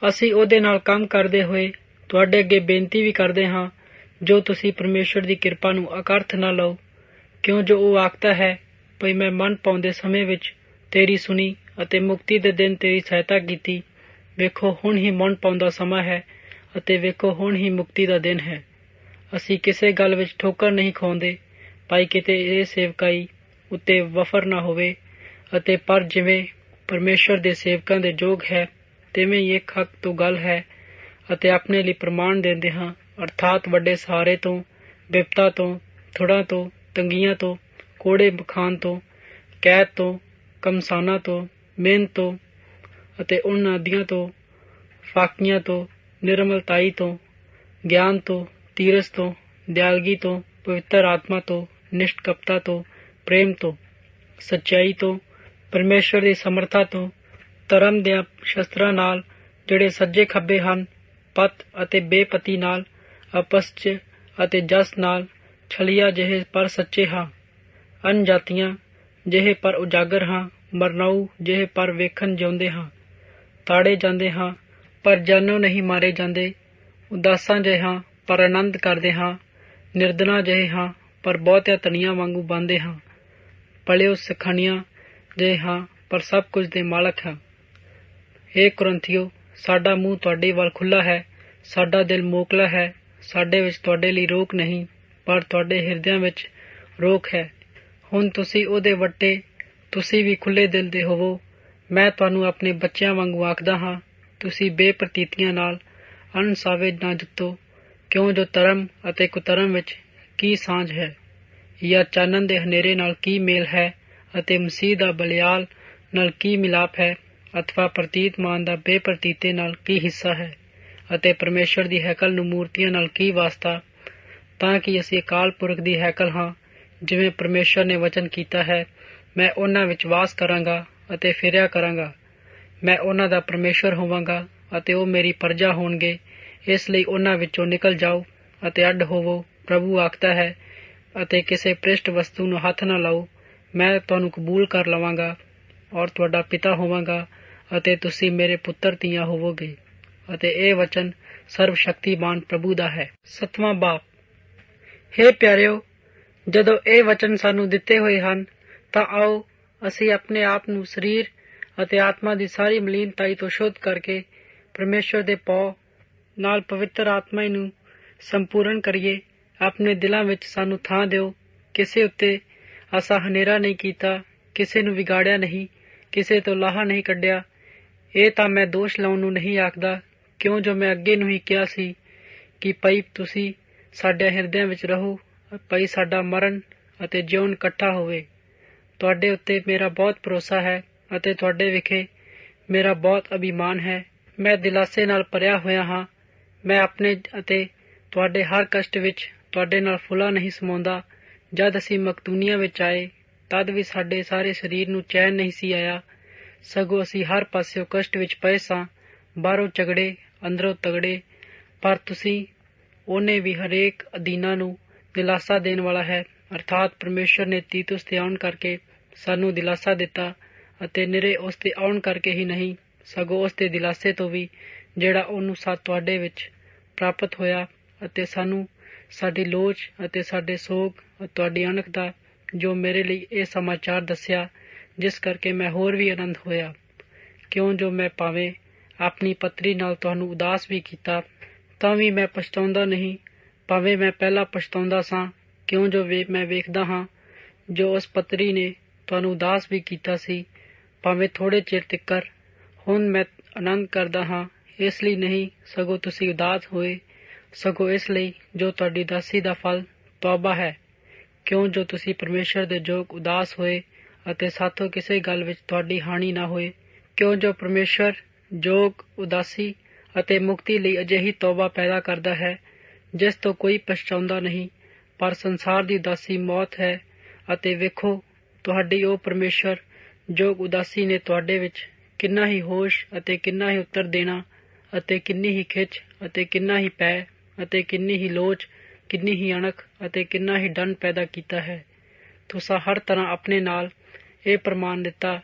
ਅਸੀਂ ਉਹਦੇ ਨਾਲ ਕੰਮ ਕਰਦੇ ਹੋਏ ਤੁਹਾਡੇ ਅੱਗੇ ਬੇਨਤੀ ਵੀ ਕਰਦੇ ਹਾਂ, ਜੋ ਤੁਸੀਂ ਪਰਮੇਸ਼ਵਰ ਦੀ ਕਿਰਪਾ ਨੂੰ ਅਕਰਥ ਨਾ ਲਓ, ਕਿਉਂ ਜੋ ਉਹ ਆਖਦਾ ਹੈ, ਭਈ ਮੈਂ ਮਨ ਪਾਉਂਦੇ ਸਮੇਂ ਵਿੱਚ ਤੇਰੀ ਸੁਣੀ ਅਤੇ ਮੁਕਤੀ ਦੇ ਦਿਨ ਤੇਰੀ ਸਹਾਇਤਾ ਕੀਤੀ। ਵੇਖੋ ਹੁਣ ਹੀ ਮਨ ਪਾਉਂਦਾ ਸਮਾਂ ਹੈ ਅਤੇ ਵੇਖੋ ਹੁਣ ਹੀ ਮੁਕਤੀ ਦਾ ਦਿਨ ਹੈ। ਅਸੀਂ ਕਿਸੇ ਗੱਲ ਵਿੱਚ ਠੋਕਰ ਨਹੀਂ ਖਾਉਂਦੇ, ਭਾਈ ਕਿਤੇ ਇਹ ਸੇਵਕਾਈ ਉੱਤੇ ਵਫਰ ਨਾ ਹੋਵੇ। ਅਤੇ ਪਰ ਜਿਵੇਂ ਪਰਮੇਸ਼ਵਰ ਦੇ ਸੇਵਕਾਂ ਦੇ ਯੋਗ ਹੈ, ਤਿਵੇਂ ਹੀ ਇੱਕ ਹੱਕ ਤੋਂ ਗੱਲ ਹੈ ਅਤੇ ਆਪਣੇ ਲਈ ਪ੍ਰਮਾਣ ਦਿੰਦੇ ਹਾਂ, ਅਰਥਾਤ ਵੱਡੇ ਸਹਾਰੇ ਤੋਂ, ਬਿਪਤਾ ਤੋਂ, ਥੁੜਾਂ ਤੋਂ, ਤੰਗੀਆਂ ਤੋਂ, ਕੋੜੇ ਬਖਾਨ ਤੋਂ, ਕੈਦ ਤੋਂ, ਕਮਸਾਨਾਂ ਤੋਂ, ਮਿਹਨਤ ਤੋਂ ਅਤੇ ਉਹਨਾਂ ਆਦੀਆਂ ਤੋਂ, ਫਾਕੀਆਂ ਤੋਂ, ਨਿਰਮਲਤਾਈ ਤੋਂ, ਗਿਆਨ ਤੋਂ, ਧੀਰਜ ਤੋਂ, ਦਿਆਲਗੀ ਤੋਂ, ਪਵਿੱਤਰ ਆਤਮਾ ਤੋਂ, ਨਿਸ਼ਕਪਤਾ ਤੋਂ, ਪ੍ਰੇਮ ਤੋਂ, ਸੱਚਾਈ ਤੋਂ, ਪਰਮੇਸ਼ਵਰ ਦੀ ਸਮਰਥਾ ਤੋਂ, ਧਰਮ ਦਿਆਂ ਸ਼ਸਤਰਾਂ ਨਾਲ ਜਿਹੜੇ ਸੱਜੇ ਖੱਬੇ ਹਨ, ਪਤ ਅਤੇ ਬੇਪਤੀ ਨਾਲ, ਆਪਸ 'ਚ ਅਤੇ ਜਸ ਨਾਲ, ਛਲੀਆ ਜਿਹੇ ਪਰ ਸੱਚੇ ਹਾਂ, ਅਣਜਾਤੀਆਂ ਜਿਹੇ ਪਰ ਉਜਾਗਰ ਹਾਂ, ਮਰਨਾਊ ਜਿਹੇ ਪਰ ਵੇਖਣ ਜਿਉਂਦੇ ਹਾਂ, ਤਾੜੇ ਜਾਂਦੇ ਹਾਂ ਪਰ ਜਾਨੋਂ ਨਹੀਂ ਮਾਰੇ ਜਾਂਦੇ, ਉਦਾਸਾਂ ਜਿਹੇ ਹਾਂ ਪਰ ਆਨੰਦ ਕਰਦੇ ਹਾਂ, ਨਿਰਦਨਾ ਜਿਹੇ ਹਾਂ ਪਰ ਬਹੁਤਿਆਂ ਧਨੀਆਂ ਵਾਂਗੂ ਬਾਂਦੇ ਹਾਂ, ਪਲਿਓ ਸਖਣੀਆਂ ਜਿਹੇ ਹਾਂ ਪਰ ਸਭ ਕੁਝ ਦੇ ਮਾਲਕ ਹਾਂ। ਹੇ ਕੁਰਿੰਥੀਓ, ਸਾਡਾ ਮੂੰਹ ਤੁਹਾਡੇ ਵੱਲ ਖੁੱਲ੍ਹਾ ਹੈ, ਸਾਡਾ ਦਿਲ ਮੋਕਲਾ ਹੈ। ਸਾਡੇ ਵਿੱਚ ਤੁਹਾਡੇ ਲਈ ਰੋਕ ਨਹੀਂ, ਪਰ ਤੁਹਾਡੇ ਹਿਰਦਿਆਂ ਵਿੱਚ ਰੋਕ ਹੈ। ਹੁਣ ਤੁਸੀਂ ਉਹਦੇ ਵੱਟੇ, ਤੁਸੀਂ ਵੀ ਖੁੱਲ੍ਹੇ ਦਿਲ ਦੇ ਹੋਵੋ। ਮੈਂ ਤੁਹਾਨੂੰ ਆਪਣੇ ਬੱਚਿਆਂ ਵਾਂਗੂ ਆਖਦਾ ਹਾਂ, ਤੁਸੀਂ ਬੇਪ੍ਰਤੀਤੀਆਂ ਨਾਲ ਅਣਸਾਵੇ ਨਾ ਜਿੱਤੋ, ਕਿਉਂ ਜੋ ਧਰਮ ਅਤੇ ਕੁਧਰਮ ਵਿੱਚ ਕੀ ਸਾਂਝ ਹੈ, ਜਾਂ ਚਾਨਣ ਦੇ ਹਨੇਰੇ ਨਾਲ ਕੀ ਮੇਲ ਹੈ ਅਤੇ ਮਸੀਹ ਦਾ ਬਲਿਆਲ ਨਾਲ ਕੀ ਮਿਲਾਪ ਹੈ, ਅਥਵਾ ਪ੍ਰਤੀਤਮਾਨ ਦਾ ਬੇਪ੍ਰਤੀਤੇ ਨਾਲ ਕੀ ਹਿੱਸਾ ਹੈ ਅਤੇ ਪਰਮੇਸ਼ਵਰ ਦੀ ਹੈਕਲ ਨੂੰ ਮੂਰਤੀਆਂ ਨਾਲ ਕੀ ਵਾਸਤਾ, ਤਾਂ ਕਿ ਅਸੀਂ ਅਕਾਲ ਪੁਰਖ ਦੀ ਹੈਕਲ ਹਾਂ। ਜਿਵੇਂ ਪਰਮੇਸ਼ਵਰ ਨੇ ਵਚਨ ਕੀਤਾ ਹੈ, ਮੈਂ ਉਹਨਾਂ ਵਿੱਚ ਵਾਸ ਕਰਾਂਗਾ ਅਤੇ ਫਿਰਿਆ ਕਰਾਂਗਾ, ਮੈਂ ਉਹਨਾਂ ਦਾ ਪਰਮੇਸ਼ਵਰ ਹੋਵਾਂਗਾ ਅਤੇ ਉਹ ਮੇਰੀ ਪਰਜਾ ਹੋਣਗੇ। ਇਸ ਲਈ ਉਹਨਾਂ ਵਿੱਚੋਂ ਨਿਕਲ ਜਾਓ ਅਤੇ ਅੱਡ ਹੋਵੋ, ਪ੍ਰਭੂ ਆਖਦਾ ਹੈ, ਅਤੇ ਕਿਸੇ ਭ੍ਰਿਸ਼ਟ ਵਸਤੂ ਨੂੰ ਹੱਥ ਨਾ ਲਾਓ। ਮੈਂ ਤੁਹਾਨੂੰ ਕਬੂਲ ਕਰ ਲਵਾਂਗਾ ਔਰ ਤੁਹਾਡਾ ਪਿਤਾ ਹੋਵਾਂਗਾ ਅਤੇ ਤੁਸੀਂ ਮੇਰੇ ਪੁੱਤਰ ਧੀਆਂ ਹੋਵੋਗੇ। ਅਤੇ ਇਹ ਵਚਨ ਸਰਵ ਸ਼ਕਤੀਮਾਨ ਪ੍ਰਭੂ ਦਾ ਹੈ। 7ਵਾਂ ਬਾਬ। ਹੇ ਪਿਆਰਿਓ, ਜਦੋਂ ਇਹ ਵਚਨ ਸਾਨੂੰ ਦਿੱਤੇ ਹੋਏ ਹਨ, ਤਾਂ ਆਓ ਅਸੀਂ ਆਪਣੇ ਆਪ ਨੂੰ ਸਰੀਰ ਅਤੇ ਆਤਮਾ ਦੀ ਸਾਰੀ ਮਲੀਨਤਾਈ ਤੋਂ ਸ਼ੁੱਧ ਕਰਕੇ ਪਰਮੇਸ਼ਵਰ ਦੇ ਪੌ ਨਾਲ ਪਵਿੱਤਰ ਆਤਮਾ ਨੂੰ ਸੰਪੂਰਨ ਕਰੀਏ। ਆਪਣੇ ਦਿਲਾਂ ਵਿੱਚ ਸਾਨੂੰ ਥਾਂ ਦਿਓ। ਕਿਸੇ ਉੱਤੇ ਅਸਾਂ ਹਨੇਰਾ ਨਹੀਂ ਕੀਤਾ, ਕਿਸੇ ਨੂੰ ਵਿਗਾੜਿਆ ਨਹੀਂ, ਕਿਸੇ ਤੋਂ ਲਾਹਾ ਨਹੀਂ ਕੱਢਿਆ। ਇਹ ਤਾਂ ਮੈਂ ਦੋਸ਼ ਲਾਉਣ ਨੂੰ ਨਹੀਂ ਆਖਦਾ, ਕਿਉਂ ਜੋ ਮੈਂ ਅੱਗੇ ਨੂੰ ਹੀ ਕਿਹਾ ਸੀ ਕਿ ਭਈ ਤੁਸੀਂ ਸਾਡੇ ਹਿਰਦਿਆਂ ਵਿੱਚ ਰਹੋ, ਭਈ ਸਾਡਾ ਮਰਨ ਅਤੇ ਜਿਉਣ ਇਕੱਠਾ ਹੋਵੇ। ਤੁਹਾਡੇ ਉੱਤੇ ਮੇਰਾ ਬਹੁਤ ਭਰੋਸਾ ਹੈ ਅਤੇ ਤੁਹਾਡੇ ਵਿਖੇ ਮੇਰਾ ਬਹੁਤ ਅਭਿਮਾਨ ਹੈ। ਮੈਂ ਦਿਲਾਸੇ ਨਾਲ ਭਰਿਆ ਹੋਇਆ ਹਾਂ। ਮੈਂ ਆਪਣੇ ਅਤੇ ਤੁਹਾਡੇ ਹਰ ਕਸ਼ਟ ਵਿੱਚ ਤੁਹਾਡੇ ਨਾਲ ਫੁਲਾ ਨਹੀਂ ਸਮਾਉਂਦਾ। ਜਦ ਅਸੀਂ ਮਕਦੂਨੀਆ ਵਿੱਚ ਆਏ, ਤਦ ਵੀ ਸਾਡੇ ਸਾਰੇ ਸਰੀਰ ਨੂੰ ਚੈਨ ਨਹੀਂ ਸੀ ਆਇਆ, ਸਗੋਂ ਅਸੀਂ ਹਰ ਪਾਸਿਓਂ ਕਸ਼ਟ ਵਿੱਚ ਪਏ ਸਾਂ, ਬਾਹਰੋਂ ਝਗੜੇ, ਅੰਦਰੋਂ ਤਗੜੇ। ਪਰ ਤੁਸੀਂ, ਉਹਨੇ ਵੀ ਹਰੇਕ ਅਧੀਨਾਂ ਨੂੰ ਦਿਲਾਸਾ ਦੇਣ ਵਾਲਾ ਹੈ, ਅਰਥਾਤ ਪਰਮੇਸ਼ਵਰ ਨੇ ਤੀਤੁਸ ਦੇ ਆਉਣ ਕਰਕੇ ਸਾਨੂੰ ਦਿਲਾਸਾ ਦਿੱਤਾ, ਅਤੇ ਨਿਰੇ ਉਸ ਦੇ ਆਉਣ ਕਰਕੇ ਹੀ ਨਹੀਂ, ਸਗੋਂ ਉਸ ਦੇ ਦਿਲਾਸੇ ਤੋਂ ਵੀ, ਜਿਹੜਾ ਉਹਨੂੰ ਤੁਹਾਡੇ ਵਿੱਚ ਪ੍ਰਾਪਤ ਹੋਇਆ, ਅਤੇ ਸਾਨੂੰ ਸਾਡੀ ਲੋਚ ਅਤੇ ਸਾਡੇ ਸੋਗ ਅਤੇ ਤੁਹਾਡੀ ਅਣਖ ਦਾ, ਜੋ ਮੇਰੇ ਲਈ ਇਹ ਸਮਾਚਾਰ ਦੱਸਿਆ, ਜਿਸ ਕਰਕੇ ਮੈਂ ਹੋਰ ਵੀ ਆਨੰਦ ਹੋਇਆ। ਕਿਉਂ ਜੋ ਮੈਂ ਭਾਵੇਂ ਆਪਣੀ ਪੱਤਰੀ ਨਾਲ ਤੁਹਾਨੂੰ ਉਦਾਸ ਵੀ ਕੀਤਾ, ਤਾਂ ਵੀ ਮੈਂ ਪਛਤਾਉਂਦਾ ਨਹੀਂ। ਭਾਵੇਂ ਮੈਂ ਪਹਿਲਾਂ ਪਛਤਾਉਂਦਾ ਸਾਂ, ਕਿਉਂ ਜੋ ਮੈਂ ਵੇਖਦਾ ਹਾਂ, ਜੋ ਉਸ ਪੱਤਰੀ ਨੇ ਤੁਹਾਨੂੰ ਉਦਾਸ ਵੀ ਕੀਤਾ ਸੀ, ਭਾਵੇਂ ਥੋੜ੍ਹੇ ਚਿਰ ਤਿੱਕਰ। ਹੁਣ ਮੈਂ ਆਨੰਦ ਕਰਦਾ ਹਾਂ, ਇਸ ਲਈ ਨਹੀਂ ਸਗੋਂ ਤੁਸੀਂ ਉਦਾਸ ਹੋਏ, ਸਗੋਂ ਇਸ ਲਈ ਜੋ ਤੁਹਾਡੀ ਉਦਾਸੀ ਦਾ ਫਲ ਤੌਬਾ ਹੈ। ਕਿਉਂ ਜੋ ਤੁਸੀਂ ਪਰਮੇਸ਼ਰ ਦੇ ਯੋਗ ਉਦਾਸ ਹੋਏ ਅਤੇ ਸਾਥੋਂ ਕਿਸੇ ਗੱਲ ਵਿੱਚ ਤੁਹਾਡੀ ਹਾਨੀ ਨਾ ਹੋਏ। ਕਿਉਂ ਜੋ ਪਰਮੇਸ਼ਰ ਯੋਗ ਉਦਾਸੀ ਅਤੇ ਮੁਕਤੀ ਲਈ ਅਜਿਹੀ ਤੌਬਾ ਪੈਦਾ ਕਰਦਾ ਹੈ ਜਿਸ ਤੋਂ ਕੋਈ ਪਛਤਾਉਂਦਾ ਨਹੀਂ, ਪਰ ਸੰਸਾਰ ਦੀ ਉਦਾਸੀ ਮੌਤ ਹੈ। ਅਤੇ ਵੇਖੋ, ਤੁਹਾਡੀ ਉਹ ਪਰਮੇਸ਼ਰ ਯੋਗ ਉਦਾਸੀ ਨੇ ਤੁਹਾਡੇ ਵਿੱਚ ਕਿੰਨਾ ਹੀ ਹੋਸ਼ ਅਤੇ ਕਿੰਨਾ ਹੀ ਉੱਤਰ ਦੇਣਾ ਅਤੇ ਕਿੰਨੀ ਹੀ ਖਿੱਚ ਅਤੇ ਕਿੰਨਾ ਹੀ ਪੈ ਅਤੇ ਕਿੰਨੀ ਹੀ ਲੋਚ, ਕਿੰਨੀ ਹੀ ਅਣਖ ਅਤੇ ਕਿੰਨਾ ਹੀ ਡੰਨ ਪੈਦਾ ਕੀਤਾ ਹੈ। ਤੁਸਾਂ ਹਰ ਤਰ੍ਹਾਂ ਆਪਣੇ ਨਾਲ ਇਹ ਪ੍ਰਮਾਣ ਦਿੱਤਾ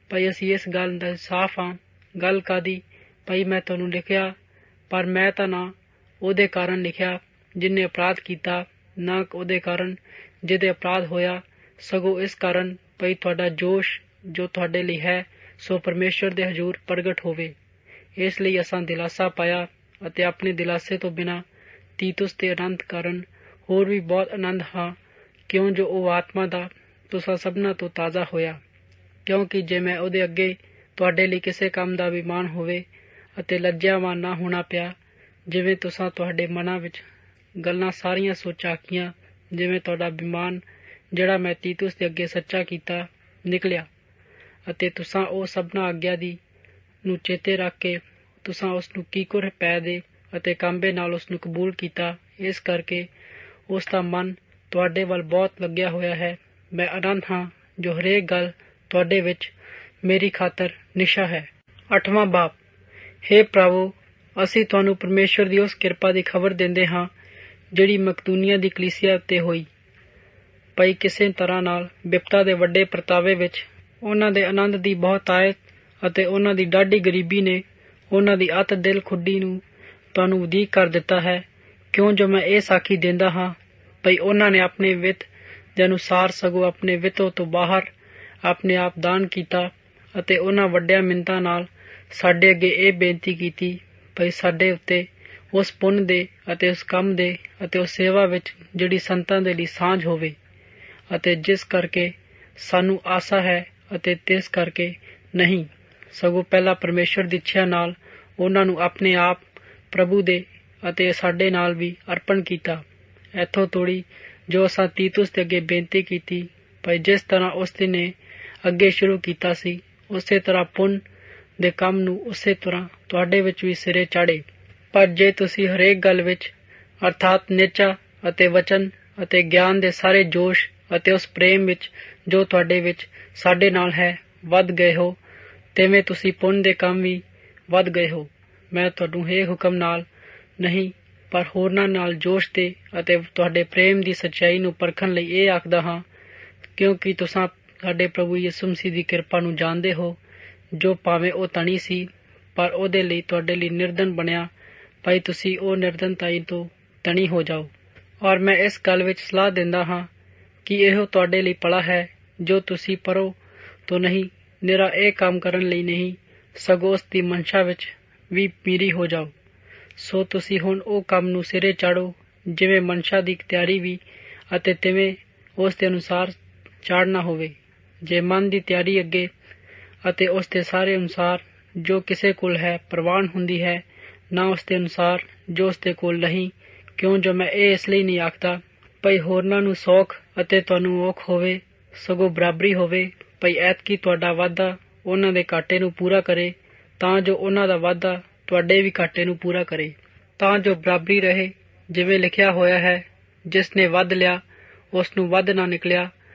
ਭਾਈ ਅਸੀਂ ਇਸ ਗੱਲ ਦਾ ਸਾਫ਼ ਹਾਂ। ਗੱਲ ਕਾਦੀ ਭਾਈ ਮੈਂ ਤੁਹਾਨੂੰ ਲਿਖਿਆ, ਪਰ ਮੈਂ ਤਾਂ ਨਾ ਉਹਦੇ ਕਾਰਨ ਲਿਖਿਆ ਜਿਹਨੇ ਅਪਰਾਧ ਕੀਤਾ, ਨਾ ਉਹਦੇ ਕਾਰਨ ਜਿਹਦੇ ਅਪਰਾਧ ਹੋਇਆ, ਸਗੋਂ ਇਸ ਕਾਰਨ ਭਾਈ ਤੁਹਾਡਾ ਜੋਸ਼ ਜੋ ਤੁਹਾਡੇ ਲਈ ਹੈ ਸੋ ਪਰਮੇਸ਼ਰ ਦੇ ਹਜ਼ੂਰ ਪ੍ਰਗਟ ਹੋਵੇ। ਇਸ ਲਈ ਅਸਾਂ ਦਿਲਾਸਾ ਪਾਇਆ ਅਤੇ ਆਪਣੇ ਦਿਲਾਸੇ ਤੋਂ ਬਿਨਾਂ ਤੀਤੁਸ ਦੇ ਆਨੰਦ ਕਾਰਨ ਹੋਰ ਵੀ ਬਹੁਤ ਆਨੰਦ ਹਾਂ, ਕਿਉਂ ਜੋ ਉਹ ਆਤਮਾ ਦਾ ਤੁਸਾਂ ਸਭਨਾਂ ਤੋਂ ਤਾਜ਼ਾ ਹੋਇਆ। ਕਿਉਂਕਿ ਜੇ ਮੈਂ ਉਹਦੇ ਅੱਗੇ ਤੁਹਾਡੇ ਲਈ ਕਿਸੇ ਕੰਮ ਦਾ ਅਭਿਮਾਨ ਹੋਵੇ ਅਤੇ ਲੱਜਿਆਵਾਨ ਨਾ ਹੋਣਾ ਪਿਆ, ਜਿਵੇਂ ਤੁਸਾਂ ਤੁਹਾਡੇ ਮਨਾਂ ਵਿੱਚ ਗੱਲਾਂ ਸਾਰੀਆਂ ਸੋਚ ਆਖੀਆਂ, ਜਿਵੇਂ ਤੁਹਾਡਾ ਅਭਿਮਾਨ ਜਿਹੜਾ ਮੈਂ ਤੀਤੁਸ ਦੇ ਅੱਗੇ ਸੱਚਾ ਕੀਤਾ ਨਿਕਲਿਆ, ਅਤੇ ਤੁਸਾਂ ਉਹ ਸਭਨਾਂ ਆਗਿਆ ਦੀ ਨੂੰ ਚੇਤੇ ਰੱਖ ਕੇ ਤੁਸਾਂ ਉਸ ਨੂੰ ਕੀਕੁਰ ਪੈ ਦੇ ਅਤੇ ਕਾਂਬੇ ਨਾਲ ਉਸ ਨੂੰ ਕਬੂਲ ਕੀਤਾ। ਇਸ ਕਰਕੇ ਉਸ ਦਾ ਮਨ ਤੁਹਾਡੇ ਵੱਲ ਬਹੁਤ ਲੱਗਿਆ ਹੋਇਆ ਹੈ। ਮੈਂ ਆਨੰਦ ਹਾਂ ਜੋ ਹਰੇਕ ਗੱਲ ਤੁਹਾਡੇ ਵਿੱਚ ਮੇਰੀ ਖਾਤਰ ਨਿਸ਼ਾ ਹੈ। 8ਵਾਂ ਬਾਬ। ਹੇ ਪ੍ਰਭੂ, ਅਸੀਂ ਤੁਹਾਨੂੰ ਪਰਮੇਸ਼ਰ ਦੀ ਉਸ ਕਿਰਪਾ ਦੀ ਖਬਰ ਦਿੰਦੇ ਹਾਂ ਜਿਹੜੀ ਮਕਦੂਨੀਆ ਦੀ ਕਲੀਸਿਆ ਉੱਤੇ ਹੋਈ। ਭਾਈ ਕਿਸੇ ਤਰ੍ਹਾਂ ਨਾਲ ਬਿਪਤਾ ਦੇ ਵੱਡੇ ਪ੍ਰਤਾਵੇ ਵਿੱਚ ਉਹਨਾਂ ਦੇ ਆਨੰਦ ਦੀ ਬਹੁਤਾਇਤ ਅਤੇ ਉਹਨਾਂ ਦੀ ਡਾਢੀ ਗਰੀਬੀ ਨੇ ਉਹਨਾਂ ਦੀ ਅਤ ਦਿਲ ਖੁੱਡੀ ਨੂੰ ਤੁਹਾਨੂੰ ਉਦੀਕ ਕਰ ਦਿੱਤਾ ਹੈ। ਕਿਉਂ ਜੋ ਮੈਂ ਇਹ ਸਾਖੀ ਦਿੰਦਾ ਹਾਂ ਭਾਈ ਉਹਨਾਂ ਨੇ ਆਪਣੇ ਵਿੱਤ ਦੇ ਅਨੁਸਾਰ ਸਗੋਂ ਆਪਣੇ ਵਿੱਤੋਂ ਤੋਂ ਬਾਹਰ ਆਪਣੇ ਆਪ ਦਾਨ ਕੀਤਾ, ਅਤੇ ਉਹਨਾਂ ਵੱਡਿਆਂ ਮਿੰਨਤਾਂ ਨਾਲ ਸਾਡੇ ਅੱਗੇ ਇਹ ਬੇਨਤੀ ਕੀਤੀ ਭਾਈ ਸਾਡੇ ਉੱਤੇ ਉਸ ਪੁੰਨ ਦੇ ਅਤੇ ਉਸ ਕੰਮ ਦੇ ਅਤੇ ਉਸ ਸੇਵਾ ਵਿੱਚ ਜਿਹੜੀ ਸੰਤਾਂ ਦੇ ਲਈ ਸਾਂਝ ਹੋਵੇ, ਅਤੇ ਜਿਸ ਕਰਕੇ ਸਾਨੂੰ ਆਸਾ ਹੈ ਅਤੇ ਤਿਸ ਕਰਕੇ ਨਹੀਂ, ਸਗੋਂ ਪਹਿਲਾਂ ਪਰਮੇਸ਼ਰ ਦੀ ਇੱਛਾ ਨਾਲ ਉਹਨਾਂ ਨੂੰ ਆਪਣੇ ਆਪ ਪ੍ਰਭੂ ਦੇ ਅਤੇ ਸਾਡੇ ਨਾਲ ਵੀ ਅਰਪਣ ਕੀਤਾ। ਇੱਥੋਂ ਤੋੜੀ ਜੋ ਅਸਾਂ ਤੀਤੁਸ ਦੇ ਅੱਗੇ ਬੇਨਤੀ ਕੀਤੀ ਭਾਈ ਜਿਸ ਤਰ੍ਹਾਂ ਉਸ ਨੇ ਅੱਗੇ ਸ਼ੁਰੂ ਕੀਤਾ ਸੀ, ਉਸੇ ਤਰ੍ਹਾਂ ਪੁੰਨ ਦੇ ਕੰਮ ਨੂੰ ਉਸੇ ਤਰ੍ਹਾਂ ਤੁਹਾਡੇ ਵਿੱਚ ਵੀ ਸਿਰੇ ਚਾੜੇ। ਪਰ ਜੇ ਤੁਸੀਂ ਹਰੇਕ ਗੱਲ ਵਿੱਚ ਅਰਥਾਤ ਨਿਚਾ ਅਤੇ ਵਚਨ ਅਤੇ ਗਿਆਨ ਦੇ ਸਾਰੇ ਜੋਸ਼ ਅਤੇ ਉਸ ਪ੍ਰੇਮ ਵਿੱਚ ਜੋ ਤੁਹਾਡੇ ਵਿੱਚ ਸਾਡੇ ਨਾਲ ਹੈ ਵੱਧ ਗਏ ਹੋ, ਤਿਵੇਂ ਤੁਸੀਂ ਪੁੰਨ ਦੇ ਕੰਮ ਵੀ ਵੱਧ ਗਏ ਹੋ। ਮੈਂ ਤੁਹਾਨੂੰ ਇਹ ਹੁਕਮ ਨਾਲ ਨਹੀਂ ਪਰ ਹੋਰਨਾਂ ਨਾਲ ਜੋਸ਼ ਦੇ ਅਤੇ ਤੁਹਾਡੇ ਪ੍ਰੇਮ ਦੀ ਸੱਚਾਈ ਨੂੰ ਪਰਖਣ ਲਈ ਇਹ ਆਖਦਾ ਹਾਂ, ਕਿਉਂਕਿ ਤੁਸਾਂ ਸਾਡੇ ਪ੍ਰਭੂ ਯਿਸੂ ਮਸੀਹ ਦੀ ਕਿਰਪਾ ਨੂੰ ਜਾਣਦੇ ਹੋ, ਜੋ ਭਾਵੇਂ ਉਹ ਧਨੀ ਸੀ ਪਰ ਉਹਦੇ ਲਈ ਤੁਹਾਡੇ ਲਈ ਨਿਰਧਨ ਬਣਿਆ ਭਾਈ ਤੁਸੀਂ ਉਹ ਨਿਰਧਨਤਾਈ ਤੋਂ ਧਨੀ ਹੋ ਜਾਓ। ਔਰ ਮੈਂ ਇਸ ਗੱਲ ਵਿੱਚ ਸਲਾਹ ਦਿੰਦਾ ਹਾਂ ਕਿ ਇਹੋ ਤੁਹਾਡੇ ਲਈ ਭਲਾ ਹੈ ਜੋ ਤੁਸੀਂ ਪਰੋ ਤੋਂ ਨਹੀਂ, ਨਿਰਾ ਇਹ ਕੰਮ ਕਰਨ ਲਈ ਨਹੀਂ, ਸਗੋਂ ਉਸ ਦੀ ਮਨਸ਼ਾ ਵਿੱਚ ਵੀ ਪੀਰੀ ਹੋ ਜਾਓ। ਸੋ ਤੁਸੀਂ ਹੁਣ ਉਹ ਕੰਮ ਨੂੰ ਸਿਰੇ ਚਾੜੋ ਜਿਵੇਂ ਮਨਸ਼ਾ ਦੀ ਤਿਆਰੀ ਵੀ ਅਤੇ ਤਿਵੇਂ ਉਸ ਦੇ ਅਨੁਸਾਰ ਚਾੜਨਾ ਹੋਵੇ। ਜੇ ਮਨ ਦੀ ਤਿਆਰੀ ਅੱਗੇ ਅਤੇ ਉਸ ਦੇ ਸਾਰੇ ਅਨੁਸਾਰ ਜੋ ਕਿਸੇ ਕੋਲ ਹੈ ਪ੍ਰਵਾਨ ਹੁੰਦੀ ਹੈ, ਨਾ ਉਸ ਦੇ ਅਨੁਸਾਰ ਜੋ ਉਸ ਦੇ ਕੋਲ ਨਹੀਂ। ਕਿਉਂ ਜੋ ਮੈਂ ਇਹ ਇਸ ਲਈ ਨਹੀਂ ਆਖਦਾ ਭਾਈ ਹੋਰਨਾਂ ਨੂੰ ਸੌਖ ਅਤੇ ਤੁਹਾਨੂੰ ਔਖ ਹੋਵੇ, ਸਗੋਂ ਬਰਾਬਰੀ ਹੋਵੇ ਭਾਈ ਐਤਕੀ ਤੁਹਾਡਾ ਵਾਧਾ ਉਹਨਾਂ ਦੇ ਘਾਟੇ ਨੂੰ ਪੂਰਾ ਕਰੇ, ਤਾਂ ਜੋ ਉਹਨਾਂ ਦਾ ਵਾਧਾ ਤੁਹਾਡੇ ਵੀ ਘਾਟੇ ਨੂੰ ਪੂਰਾ ਕਰੇ, ਤਾਂ ਜੋ ਬਰਾਬਰੀ ਰਹੇ। ਜਿਵੇਂ ਲਿਖਿਆ ਹੋਇਆ ਹੈ, ਜਿਸ ਨੇ ਵੱਧ ਲਿਆ ਉਸ ਨੂੰ ਵੱਧ ਨਾ ਨਿਕਲਿਆ,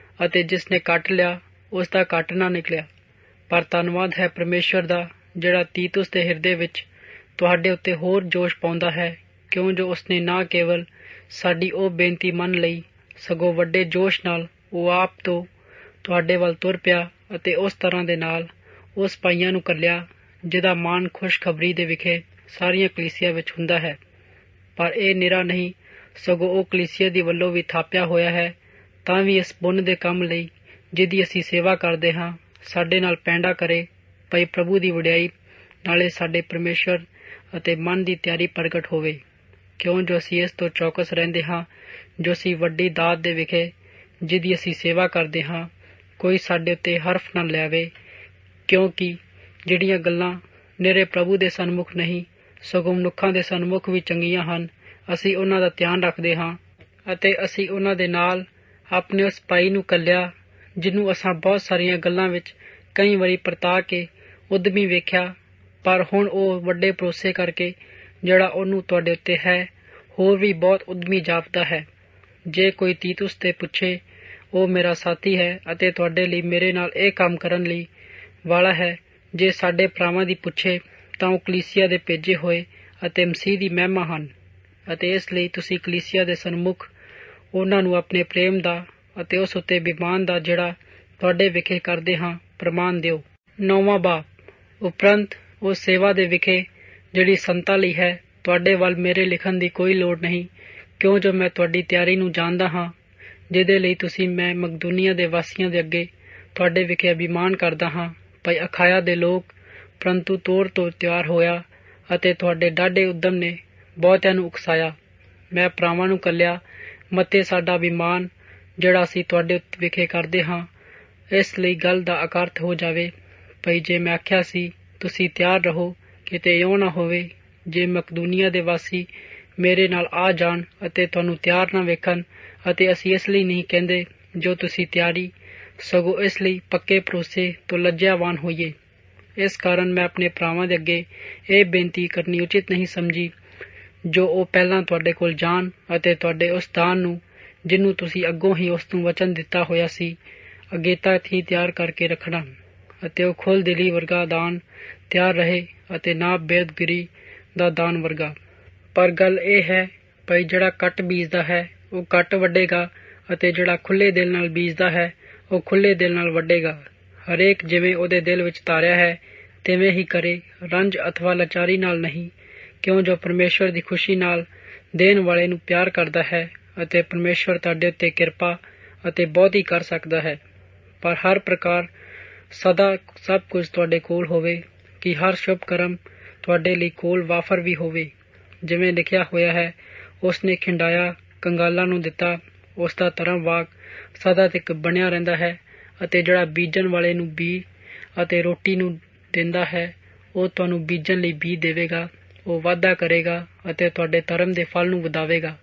ਅਤੇ ਜਿਸ ਨੇ ਘੱਟ ਲਿਆ ਉਸ ਦਾ ਘੱਟ ਨਾ ਨਿਕਲਿਆ। ਪਰ ਧੰਨਵਾਦ ਹੈ ਪਰਮੇਸ਼ਰ ਦਾ ਜਿਹੜਾ ਤੀਤੁਸ ਦੇ ਹਿਰਦੇ ਵਿੱਚ ਤੁਹਾਡੇ ਉੱਤੇ ਹੋਰ ਜੋਸ਼ ਪਾਉਂਦਾ ਹੈ, ਕਿਉਂ ਜੋ ਉਸਨੇ ਨਾ ਕੇਵਲ ਸਾਡੀ ਉਹ ਬੇਨਤੀ ਮੰਨ ਲਈ, ਸਗੋਂ ਵੱਡੇ ਜੋਸ਼ ਨਾਲ ਉਹ ਆਪ ਤੋਂ ਤੁਹਾਡੇ ਵੱਲ ਤੁਰ ਪਿਆ ਅਤੇ ਉਸ ਤਰ੍ਹਾਂ ਦੇ ਨਾਲ ਉਸ ਭਾਈਆਂ ਨੂੰ ਘੱਲਿਆ ਜਿਹਦਾ ਮਾਣ ਖੁਸ਼ਖਬਰੀ ਦੇ ਵਿਖੇ ਸਾਰੀਆਂ ਕਲੀਸਿਆ ਵਿੱਚ ਹੁੰਦਾ ਹੈ। ਪਰ ਇਹ ਨਿਰਾ ਨਹੀਂ, ਸਗੋਂ ਉਹ ਕਲੀਸਿਆ ਦੀ ਵੱਲੋਂ ਵੀ ਥਾਪਿਆ ਹੋਇਆ ਹੈ, ਤਾਂ ਵੀ ਇਸ ਪੁੰਨ ਦੇ ਕੰਮ ਲਈ ਜਿਹਦੀ ਅਸੀਂ ਸੇਵਾ ਕਰਦੇ ਹਾਂ ਸਾਡੇ ਨਾਲ ਪੈਂਡਾ ਕਰੇ ਭਾਈ ਪ੍ਰਭੂ ਦੀ ਵਡਿਆਈ ਨਾਲੇ ਸਾਡੇ ਪਰਮੇਸ਼ਰ ਅਤੇ ਮਨ ਦੀ ਤਿਆਰੀ ਪ੍ਰਗਟ ਹੋਵੇ। ਕਿਉਂ ਜੋ ਅਸੀਂ ਇਸ ਤੋਂ ਚੌਕਸ ਰਹਿੰਦੇ ਹਾਂ ਜੋ ਅਸੀਂ ਵੱਡੀ ਦਾਤ ਦੇ ਵਿਖੇ ਜਿਹਦੀ ਅਸੀਂ ਸੇਵਾ ਕਰਦੇ ਹਾਂ ਕੋਈ ਸਾਡੇ ਉੱਤੇ ਹਰਫ ਨਾ ਲਿਆਵੇ, ਕਿਉਂਕਿ ਜਿਹੜੀਆਂ ਗੱਲਾਂ ਨਿਰੇ ਪ੍ਰਭੂ ਦੇ ਸਨਮੁਖ ਨਹੀਂ ਸਗੋਂ ਮਨੁੱਖਾਂ ਦੇ ਸਨਮੁਖ ਵੀ ਚੰਗੀਆਂ ਹਨ, ਅਸੀਂ ਉਹਨਾਂ ਦਾ ਧਿਆਨ ਰੱਖਦੇ ਹਾਂ ਅਤੇ ਅਸੀਂ ਉਹਨਾਂ ਦੇ ਨਾਲ ਆਪਣੇ ਉਸ ਭਾਈ ਨੂੰ ਘੱਲਿਆ ਜਿਹਨੂੰ ਅਸਾਂ ਬਹੁਤ ਸਾਰੀਆਂ ਗੱਲਾਂ ਵਿੱਚ ਕਈ ਵਾਰੀ ਪਰਤਾ ਕੇ ਉਦਮੀ ਵੇਖਿਆ, ਪਰ ਹੁਣ ਉਹ ਵੱਡੇ ਭਰੋਸੇ ਕਰਕੇ ਜਿਹੜਾ ਉਹਨੂੰ ਤੁਹਾਡੇ ਉੱਤੇ ਹੈ ਹੋਰ ਵੀ ਬਹੁਤ ਉਦਮੀ ਜਾਪਦਾ ਹੈ। ਜੇ ਕੋਈ ਤੀਤੁਸ ਤੇ ਪੁੱਛੇ, ਉਹ ਮੇਰਾ ਸਾਥੀ ਹੈ ਅਤੇ ਤੁਹਾਡੇ ਲਈ ਮੇਰੇ ਨਾਲ ਇਹ ਕੰਮ ਕਰਨ ਲਈ ਵਾਲਾ ਹੈ। ਜੇ ਸਾਡੇ ਭਰਾਵਾਂ ਦੀ ਪੁੱਛੇ ਤਾਂ ਉਹ ਕਲੀਸਿਆ ਦੇ ਭੇਜੇ ਹੋਏ ਅਤੇ ਮਸੀਹ ਦੀ ਮਹਿਮਾ ਹਨ, ਅਤੇ ਇਸ ਲਈ ਤੁਸੀਂ ਕਲੀਸਿਆ ਦੇ ਸਨਮੁਖ ਉਹਨਾਂ ਨੂੰ ਆਪਣੇ ਪ੍ਰੇਮ ਦਾ ਅਤੇ ਉਸ ਉੱਤੇ ਬਿਮਾਨ ਦਾ ਜਿਹੜਾ ਤੁਹਾਡੇ ਵਿਖੇ ਕਰਦੇ ਹਾਂ ਪ੍ਰਮਾਣ ਦਿਓ। 9ਵਾਂ ਬਾਬ ਉਪਰੰਤ ਉਹ ਸੇਵਾ ਦੇ ਵਿਖੇ ਜਿਹੜੀ ਸੰਤਾਂ ਲਈ ਹੈ ਤੁਹਾਡੇ ਵੱਲ ਮੇਰੇ ਲਿਖਣ ਦੀ ਕੋਈ ਲੋੜ ਨਹੀਂ, ਕਿਉਂ ਜੋ ਮੈਂ ਤੁਹਾਡੀ ਤਿਆਰੀ ਨੂੰ ਜਾਣਦਾ ਹਾਂ, ਜਿਹਦੇ ਲਈ ਤੁਸੀਂ ਮੈਂ ਮਕਦੂਨੀਆ ਦੇ ਵਾਸੀਆਂ ਦੇ ਅੱਗੇ ਤੁਹਾਡੇ ਵਿਖੇ ਅਭਿਮਾਨ ਕਰਦਾ ਹਾਂ। ਭਾਈ ਅਖਾਇਆ ਦੇ ਲੋਕ ਪਰੰਤੂ ਤੋੜ ਤੋਂ ਤਿਆਰ ਹੋਇਆ ਅਤੇ ਤੁਹਾਡੇ ਡਾਢੇ ਉਦਮ ਨੇ ਬਹੁਤਿਆਂ ਨੂੰ ਉਕਸਾਇਆ। ਮੈਂ ਭਰਾਵਾਂ ਨੂੰ ਘੱਲਿਆ ਮਤੇ ਸਾਡਾ ਅਭਿਮਾਨ ਜਿਹੜਾ ਅਸੀਂ ਤੁਹਾਡੇ ਵਿਖੇ ਕਰਦੇ ਹਾਂ ਇਸ ਲਈ ਗੱਲ ਦਾ ਅਕਰਥ ਹੋ ਜਾਵੇ। ਭਾਈ ਜੇ ਮੈਂ ਆਖਿਆ ਸੀ ਤੁਸੀਂ ਤਿਆਰ ਰਹੋ, ਕਿਤੇ ਇਉਂ ਨਾ ਹੋਵੇ ਜੇ ਮਕਦੂਨੀਆ ਦੇ ਵਾਸੀ ਮੇਰੇ ਨਾਲ ਆ ਜਾਣ ਅਤੇ ਤੁਹਾਨੂੰ ਤਿਆਰ ਨਾ ਵੇਖਣ, ਅਤੇ ਅਸੀਂ ਇਸ ਲਈ ਨਹੀਂ ਕਹਿੰਦੇ ਜੋ ਤੁਸੀਂ ਤਿਆਰੀ, ਸਗੋਂ ਇਸ ਲਈ ਪੱਕੇ ਭਰੋਸੇ ਤੋਂ ਲੱਜਿਆਵਾਨ ਹੋਈਏ। ਇਸ ਕਾਰਨ ਮੈਂ ਆਪਣੇ ਭਰਾਵਾਂ ਦੇ ਅੱਗੇ ਇਹ ਬੇਨਤੀ ਕਰਨੀ ਉਚਿਤ ਨਹੀਂ ਸਮਝੀ ਜੋ ਉਹ ਪਹਿਲਾਂ ਤੁਹਾਡੇ ਕੋਲ ਜਾਣ ਅਤੇ ਤੁਹਾਡੇ ਉਸ ਦਾਨ ਨੂੰ ਜਿਹਨੂੰ ਤੁਸੀਂ ਅੱਗੋਂ ਹੀ ਉਸ ਨੂੰ ਵਚਨ ਦਿੱਤਾ ਹੋਇਆ ਸੀ ਅਗੇਤਾ ਹੀ ਤਿਆਰ ਕਰਕੇ ਰੱਖਣਾ, ਅਤੇ ਉਹ ਖੁੱਲ੍ਹ ਦਿਲੀ ਵਰਗਾ ਦਾਨ ਤਿਆਰ ਰਹੇ ਅਤੇ ਨਾ ਬੇਅਦਬੀ ਦਾ ਦਾਨ ਵਰਗਾ। ਪਰ ਗੱਲ ਇਹ ਹੈ ਭਾਈ ਜਿਹੜਾ ਘੱਟ ਬੀਜਦਾ ਹੈ ਉਹ ਘੱਟ ਵੱਢੇਗਾ, ਅਤੇ ਜਿਹੜਾ ਖੁੱਲ੍ਹੇ ਦਿਲ ਨਾਲ ਬੀਜਦਾ ਹੈ ਉਹ ਖੁੱਲ੍ਹੇ ਦਿਲ ਨਾਲ ਵੱਢੇਗਾ। ਹਰੇਕ ਜਿਵੇਂ ਉਹਦੇ ਦਿਲ ਵਿੱਚ ਧਾਰਿਆ ਹੈ ਤਿਵੇਂ ਹੀ ਕਰੇ, ਰੰਜ ਅਥਵਾ ਲਾਚਾਰੀ ਨਾਲ ਨਹੀਂ, ਕਿਉਂ ਜੋ ਪਰਮੇਸ਼ਵਰ ਦੀ ਖੁਸ਼ੀ ਨਾਲ ਦੇਣ ਵਾਲੇ ਨੂੰ ਪਿਆਰ ਕਰਦਾ ਹੈ, ਅਤੇ ਪਰਮੇਸ਼ਵਰ ਤੁਹਾਡੇ ਉੱਤੇ ਕਿਰਪਾ ਅਤੇ ਬਹੁਤੀ ਕਰ ਸਕਦਾ ਹੈ। ਪਰ ਹਰ ਪ੍ਰਕਾਰ ਸਦਾ ਸਭ ਕੁਝ ਤੁਹਾਡੇ ਕੋਲ ਹੋਵੇ, ਕਿ ਹਰ ਸ਼ੁਭ ਕਰਮ ਤੁਹਾਡੇ ਲਈ ਕੋਲ ਵਾਫਰ ਵੀ ਹੋਵੇ। ਜਿਵੇਂ ਲਿਖਿਆ ਹੋਇਆ ਹੈ, ਉਸ ਨੇ ਖਿੰਡਾਇਆ ਕੰਗਾਲਾਂ ਨੂੰ ਦਿੱਤਾ, ਉਸ ਦਾ ਧਰਮ ਵਾਕ ਸਦਾ ਤੱਕ ਬਣਿਆ ਰਹਿੰਦਾ ਹੈ, ਅਤੇ ਜਿਹੜਾ ਬੀਜਣ ਵਾਲੇ ਨੂੰ ਬੀਜ ਅਤੇ ਰੋਟੀ ਨੂੰ ਦਿੰਦਾ ਹੈ ਉਹ ਤੁਹਾਨੂੰ ਬੀਜਣ ਲਈ ਬੀਜ ਦੇਵੇਗਾ। ਉਹ ਵਾਧਾ ਕਰੇਗਾ ਅਤੇ ਤੁਹਾਡੇ ਧਰਮ ਦੇ ਫਲ ਨੂੰ ਵਧਾਵੇਗਾ,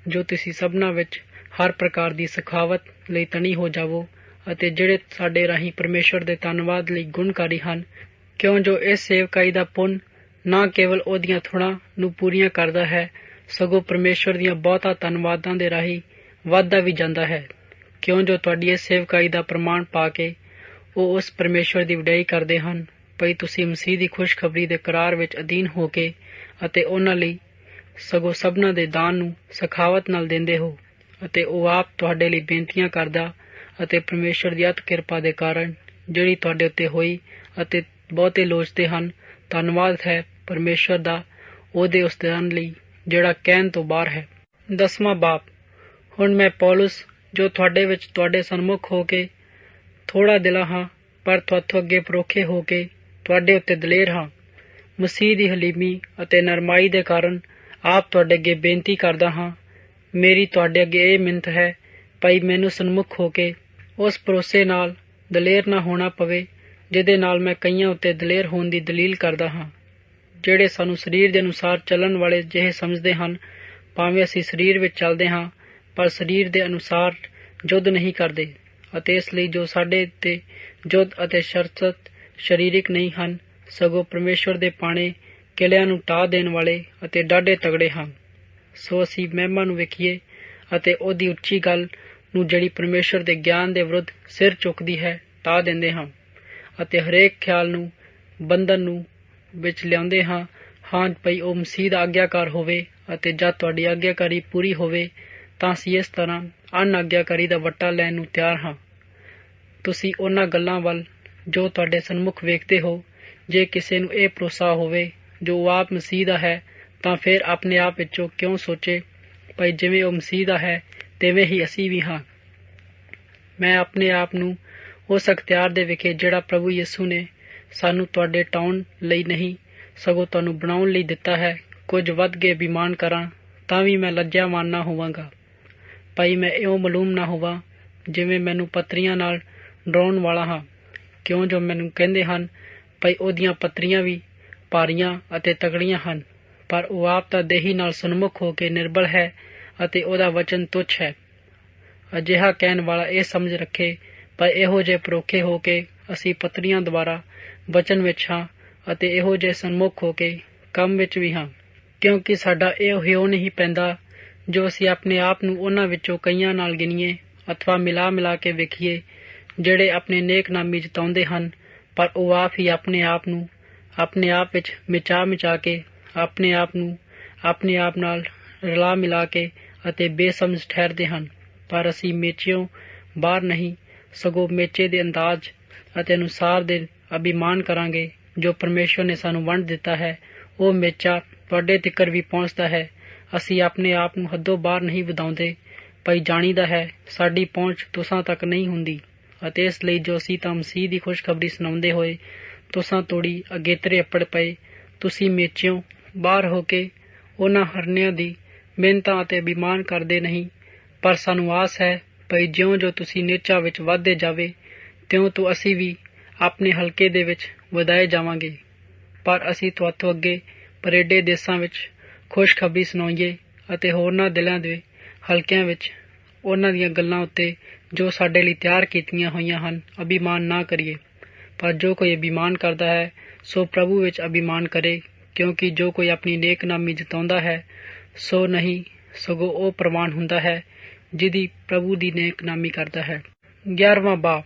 ਜੋ ਤੁਸੀਂ ਸਭਨਾਂ ਵਿੱਚ ਹਰ ਪ੍ਰਕਾਰ ਦੀ ਸਖਾਵਤ ਲਈ ਤਣੀ ਹੋ ਜਾਵੋ, ਅਤੇ ਜਿਹੜੇ ਸਾਡੇ ਰਾਹੀਂ ਪਰਮੇਸ਼ਵਰ ਦੇ ਧੰਨਵਾਦ ਲਈ ਗੁਣਕਾਰੀ ਹਨ, ਕਿਉਂ ਜੋ ਇਸ ਸੇਵਕਾਈ ਦਾ ਪੁੰਨ ਨਾ ਕੇਵਲ ਉਹਦੀਆਂ ਥੁੜਾਂ ਨੂੰ ਪੂਰੀਆਂ ਕਰਦਾ ਹੈ ਸਗੋਂ ਪਰਮੇਸ਼ਵਰ ਦੀਆਂ ਬਹੁਤਾ ਧੰਨਵਾਦਾਂ ਦੇ ਰਾਹੀਂ ਵੱਧਦਾ ਵੀ ਜਾਂਦਾ ਹੈ। ਕਿਉਂ ਜੋ ਤੁਹਾਡੀ ਇਸ ਸੇਵਕਾਈ ਦਾ ਪ੍ਰਮਾਣ ਪਾ ਕੇ ਉਹ ਉਸ ਪਰਮੇਸ਼ਵਰ ਦੀ ਵਡਿਆਈ ਕਰਦੇ ਹਨ ਭਈ ਤੁਸੀਂ ਮਸੀਹ ਦੀ ਖੁਸ਼ਖਬਰੀ ਦੇ ਕਰਾਰ ਵਿੱਚ ਅਧੀਨ ਹੋ ਕੇ ਅਤੇ ਉਹਨਾਂ ਲਈ ਸਗੋਂ ਸਭਨਾਂ ਦੇ ਦਾਨ ਨੂੰ ਸਖਾਵਤ ਨਾਲ ਦਿੰਦੇ ਹੋ, ਅਤੇ ਉਹ ਆਪ ਤੁਹਾਡੇ ਲਈ ਬੇਨਤੀਆਂ ਕਰਦਾ ਅਤੇ ਪਰਮੇਸ਼ਵਰ ਦੀ ਅਤ ਕਿਰਪਾ ਦੇ ਕਾਰਨ ਜਿਹੜੀ ਤੁਹਾਡੇ ਉੱਤੇ ਹੋਈ ਅਤੇ ਬਹੁਤੇ ਲੋਚਦੇ ਹਨ, ਧੰਨਵਾਦ ਹੈ ਪਰਮੇਸ਼ਵਰ ਦਾ ਉਹਦੇ ਉਸ ਦਾਨ ਲਈ ਜਿਹੜਾ ਕਹਿਣ ਤੋਂ ਬਾਹਰ ਹੈ। 10ਵਾਂ ਬਾਬ ਹੁਣ ਮੈਂ ਪੌਲੁਸ ਜੋ ਤੁਹਾਡੇ ਵਿੱਚ ਤੁਹਾਡੇ ਸਨਮੁਖ ਹੋ ਕੇ ਥੋੜ੍ਹਾ ਦਿਲਾ ਹਾਂ, ਪਰ ਤੁਹਾਥੋਂ ਅੱਗੇ ਪਰੋਖੇ ਹੋ ਕੇ ਤੁਹਾਡੇ ਉੱਤੇ ਦਲੇਰ ਹਾਂ, ਮਸੀਹ ਦੀ ਹਲੀਮੀ ਅਤੇ ਨਰਮਾਈ ਦੇ ਕਾਰਨ ਆਪ ਤੁਹਾਡੇ ਅੱਗੇ ਬੇਨਤੀ ਕਰਦਾ ਹਾਂ। ਮੇਰੀ ਤੁਹਾਡੇ ਅੱਗੇ ਇਹ ਮਿੰਨਤ ਹੈ ਭਾਈ ਮੈਨੂੰ ਸਨਮੁਖ ਹੋ ਕੇ ਉਸ ਭਰੋਸੇ ਨਾਲ ਦਲੇਰ ਨਾ ਹੋਣਾ ਪਵੇ ਜਿਹਦੇ ਨਾਲ ਮੈਂ ਕਈਆਂ ਉੱਤੇ ਦਲੇਰ ਹੋਣ ਦੀ ਦਲੀਲ ਕਰਦਾ ਹਾਂ, ਜਿਹੜੇ ਸਾਨੂੰ ਸਰੀਰ ਦੇ ਅਨੁਸਾਰ ਚੱਲਣ ਵਾਲੇ ਜਿਹੇ ਸਮਝਦੇ ਹਨ। ਭਾਵੇਂ ਅਸੀਂ ਸਰੀਰ ਵਿੱਚ ਚੱਲਦੇ ਹਾਂ ਪਰ ਸਰੀਰ ਦੇ ਅਨੁਸਾਰ ਯੁੱਧ ਨਹੀਂ ਕਰਦੇ, ਅਤੇ ਇਸ ਲਈ ਜੋ ਸਾਡੇ ਤੇ ਯੁੱਧ ਅਤੇ ਸ਼ਰਤ ਸਰੀਰਿਕ ਨਹੀਂ ਹਨ ਸਗੋਂ ਪਰਮੇਸ਼ਵਰ ਦੇ ਪਾਣੇ ਕਿਲਿਆਂ ਨੂੰ ਢਾਹ ਦੇਣ ਵਾਲੇ ਅਤੇ ਡਾਢੇ ਤਗੜੇ ਹਨ। ਸੋ ਅਸੀਂ ਮਹਿਮਾ ਨੂੰ ਵੇਖੀਏ ਅਤੇ ਉਹਦੀ ਉੱਚੀ ਗੱਲ ਨੂੰ ਜਿਹੜੀ ਪਰਮੇਸ਼ਵਰ ਦੇ ਗਿਆਨ ਦੇ ਵਿਰੁੱਧ ਸਿਰ ਚੁੱਕਦੀ ਹੈ ਢਾਹ ਦਿੰਦੇ ਹਾਂ, ਅਤੇ ਹਰੇਕ ਖਿਆਲ ਨੂੰ ਬੰਧਨ ਨੂੰ ਵਿੱਚ ਲਿਆਉਂਦੇ ਹਾਂ ਭਈ ਉਹ ਮਸੀਹ ਦਾ ਆਗਿਆਕਾਰ ਹੋਵੇ, ਅਤੇ ਜਦ ਤੁਹਾਡੀ ਆਗਿਆਕਾਰੀ ਪੂਰੀ ਹੋਵੇ ਤਾਂ ਅਸੀਂ ਇਸ ਤਰ੍ਹਾਂ ਅਣਆਗਿਆਕਾਰੀ ਦਾ ਵੱਟਾ ਲੈਣ ਨੂੰ ਤਿਆਰ ਹਾਂ। ਤੁਸੀਂ ਉਹਨਾਂ ਗੱਲਾਂ ਵੱਲ ਜੋ ਤੁਹਾਡੇ ਸਨਮੁਖ ਵੇਖਦੇ ਹੋ, ਜੇ ਕਿਸੇ ਨੂੰ ਇਹ ਭਰੋਸਾ ਹੋਵੇ ਜੋ ਉਹ ਆਪ ਮਸੀਹ ਦਾ ਹੈ, ਤਾਂ ਫਿਰ ਆਪਣੇ ਆਪ ਵਿੱਚੋਂ ਕਿਉਂ ਸੋਚੇ ਭਾਈ ਜਿਵੇਂ ਉਹ ਮਸੀਹ ਦਾ ਹੈ ਤਿਵੇਂ ਹੀ ਅਸੀਂ ਵੀ ਹਾਂ। ਮੈਂ ਆਪਣੇ ਆਪ ਨੂੰ ਉਸ ਅਖਤਿਆਰ ਦੇ ਵਿਖੇ ਜਿਹੜਾ ਪ੍ਰਭੂ ਯਿਸੂ ਨੇ ਸਾਨੂੰ ਤੁਹਾਡੇ ਟਾਉਣ ਲਈ ਨਹੀਂ ਸਗੋਂ ਤੁਹਾਨੂੰ ਬਣਾਉਣ ਲਈ ਦਿੱਤਾ ਹੈ, ਕੁਝ ਵੱਧ ਕੇ ਅਭਿਮਾਨ ਕਰਾਂ ਤਾਂ ਵੀ ਮੈਂ ਲੱਜਿਆਵਾਨ ਨਾ ਹੋਵਾਂਗਾ। ਭਾਈ ਮੈਂ ਇਉਂ ਮਾਲੂਮ ਨਾ ਹੋਵਾਂ ਜਿਵੇਂ ਮੈਨੂੰ ਪੱਤਰੀਆਂ ਨਾਲ ਡਰਾਉਣ ਵਾਲਾ ਹਾਂ, ਕਿਉਂ ਜੋ ਮੈਨੂੰ ਕਹਿੰਦੇ ਹਨ ਭਈ ਉਹਦੀਆਂ ਪੱਤਰੀਆਂ ਵੀ ਭਾਰੀਆਂ ਅਤੇ ਤਗੜੀਆਂ ਹਨ, ਪਰ ਉਹ ਆਪ ਤਾਂ ਦੇਹੀ ਨਾਲ ਸਨਮੁਖ ਹੋ ਕੇ ਨਿਰਬਲ ਹੈ ਅਤੇ ਉਹਦਾ ਵਚਨ ਤੁੱਛ ਹੈ। ਅਜਿਹਾ ਕਹਿਣ ਵਾਲਾ ਇਹ ਸਮਝ ਰੱਖੇ ਪਰ ਇਹੋ ਜਿਹੇ ਪਰੋਖੇ ਹੋ ਕੇ ਅਸੀਂ ਪੱਤਰੀਆਂ ਦੁਆਰਾ ਵਚਨ ਵਿੱਚ ਹਾਂ ਅਤੇ ਇਹੋ ਜਿਹੇ ਸਨਮੁਖ ਹੋ ਕੇ ਕੰਮ ਵਿੱਚ ਵੀ ਹਾਂ, ਕਿਉਂਕਿ ਸਾਡਾ ਇਹ ਹਿਉ ਨਹੀਂ ਪੈਂਦਾ ਜੋ ਅਸੀਂ ਆਪਣੇ ਆਪ ਨੂੰ ਉਹਨਾਂ ਵਿੱਚੋਂ ਕਈਆਂ ਨਾਲ ਗਿਣੀਏ ਅਥਵਾ ਮਿਲਾ ਕੇ ਵੇਖੀਏ ਜਿਹੜੇ ਆਪਣੇ ਨੇਕਨਾਮੀ ਜਤਾਉਂਦੇ ਹਨ, ਪਰ ਉਹ ਆਪ ਹੀ ਆਪਣੇ ਆਪ ਨੂੰ ਆਪਣੇ ਆਪ ਵਿੱਚ ਮਿਚਾ ਕੇ ਆਪਣੇ ਆਪ ਨੂੰ ਆਪਣੇ ਆਪ ਨਾਲ ਰਲਾ ਮਿਲਾ ਕੇ ਅਤੇ ਬੇਸਮਝ ਠਹਿਰਦੇ ਹਨ। ਪਰ ਅਸੀਂ ਮੇਚਿਓਂ ਬਾਹਰ ਨਹੀਂ, ਸਗੋਂ ਮੇਚੇ ਦੇ ਅੰਦਾਜ਼ ਅਤੇ ਅਨੁਸਾਰ ਦੇ ਅਭਿਮਾਨ ਕਰਾਂਗੇ ਜੋ ਪਰਮੇਸ਼ਵਰ ਨੇ ਸਾਨੂੰ ਵੰਡ ਦਿੱਤਾ ਹੈ। ਉਹ ਮੇਚਾ ਤੁਹਾਡੇ ਤਿੱਕਰ ਵੀ ਪਹੁੰਚਦਾ ਹੈ। ਅਸੀਂ ਆਪਣੇ ਆਪ ਨੂੰ ਹੱਦੋਂ ਬਾਹਰ ਨਹੀਂ ਵਧਾਉਂਦੇ, ਭਈ ਜਾਣੀਦਾ ਹੈ ਸਾਡੀ ਪਹੁੰਚ ਤੁਸਾਂ ਤੱਕ ਨਹੀਂ ਹੁੰਦੀ, ਅਤੇ ਇਸ ਲਈ ਜੋ ਅਸੀਂ ਤਾਂ ਮਸੀਹ ਦੀ ਖੁਸ਼ਖਬਰੀ ਸੁਣਾਉਂਦੇ ਹੋਏ ਤੁਸਾਂ ਤੋੜੀ ਅਗੇਤਰੇ ਅੱਪੜ ਪਏ। ਤੁਸੀਂ ਮੇਚਿਓਂ ਬਾਹਰ ਹੋ ਕੇ ਉਹਨਾਂ ਹਰਨਿਆਂ ਦੀ ਮਿਹਨਤਾਂ ਅਤੇ ਅਭਿਮਾਨ ਕਰਦੇ ਨਹੀਂ, ਪਰ ਸਾਨੂੰ ਆਸ ਹੈ ਭਈ ਜਿਉਂ ਜੋ ਤੁਸੀਂ ਨੇਚਾ ਵਿੱਚ ਵੱਧਦੇ ਜਾਵੇ ਤਿਉਂ ਤੋਂ ਅਸੀਂ ਵੀ ਆਪਣੇ ਹਲਕੇ ਦੇ ਵਿੱਚ ਵਧਾਏ ਜਾਵਾਂਗੇ। ਪਰ ਅਸੀਂ ਤੁਹਾਥੋਂ ਅੱਗੇ ਪਰੇਡੇ ਦੇਸਾਂ ਵਿੱਚ ਖੁਸ਼ਖਬਰੀ ਸੁਣਾਈਏ ਅਤੇ ਹੋਰਨਾਂ ਦਿਲਾਂ ਦੇ ਹਲਕਿਆਂ ਵਿੱਚ ਉਹਨਾਂ ਦੀਆਂ ਗੱਲਾਂ ਉੱਤੇ ਜੋ ਸਾਡੇ ਲਈ ਤਿਆਰ ਕੀਤੀਆਂ ਹੋਈਆਂ ਹਨ ਅਭਿਮਾਨ ਨਾ ਕਰੀਏ। ਪਰ ਜੋ ਕੋਈ ਅਭਿਮਾਨ ਕਰਦਾ ਹੈ ਸੋ ਪ੍ਰਭੂ ਵਿੱਚ ਅਭਿਮਾਨ ਕਰੇ, ਕਿਉਂਕਿ ਜੋ ਕੋਈ ਆਪਣੀ ਨੇਕਨਾਮੀ ਜਤਾਉਂਦਾ ਹੈ ਸੋ ਨਹੀਂ ਸਗੋਂ ਉਹ ਪ੍ਰਵਾਨ ਹੁੰਦਾ ਹੈ ਜਿਹਦੀ ਪ੍ਰਭੂ ਦੀ ਨੇਕਨਾਮੀ ਕਰਦਾ ਹੈ। 11ਵਾਂ ਬਾਬ।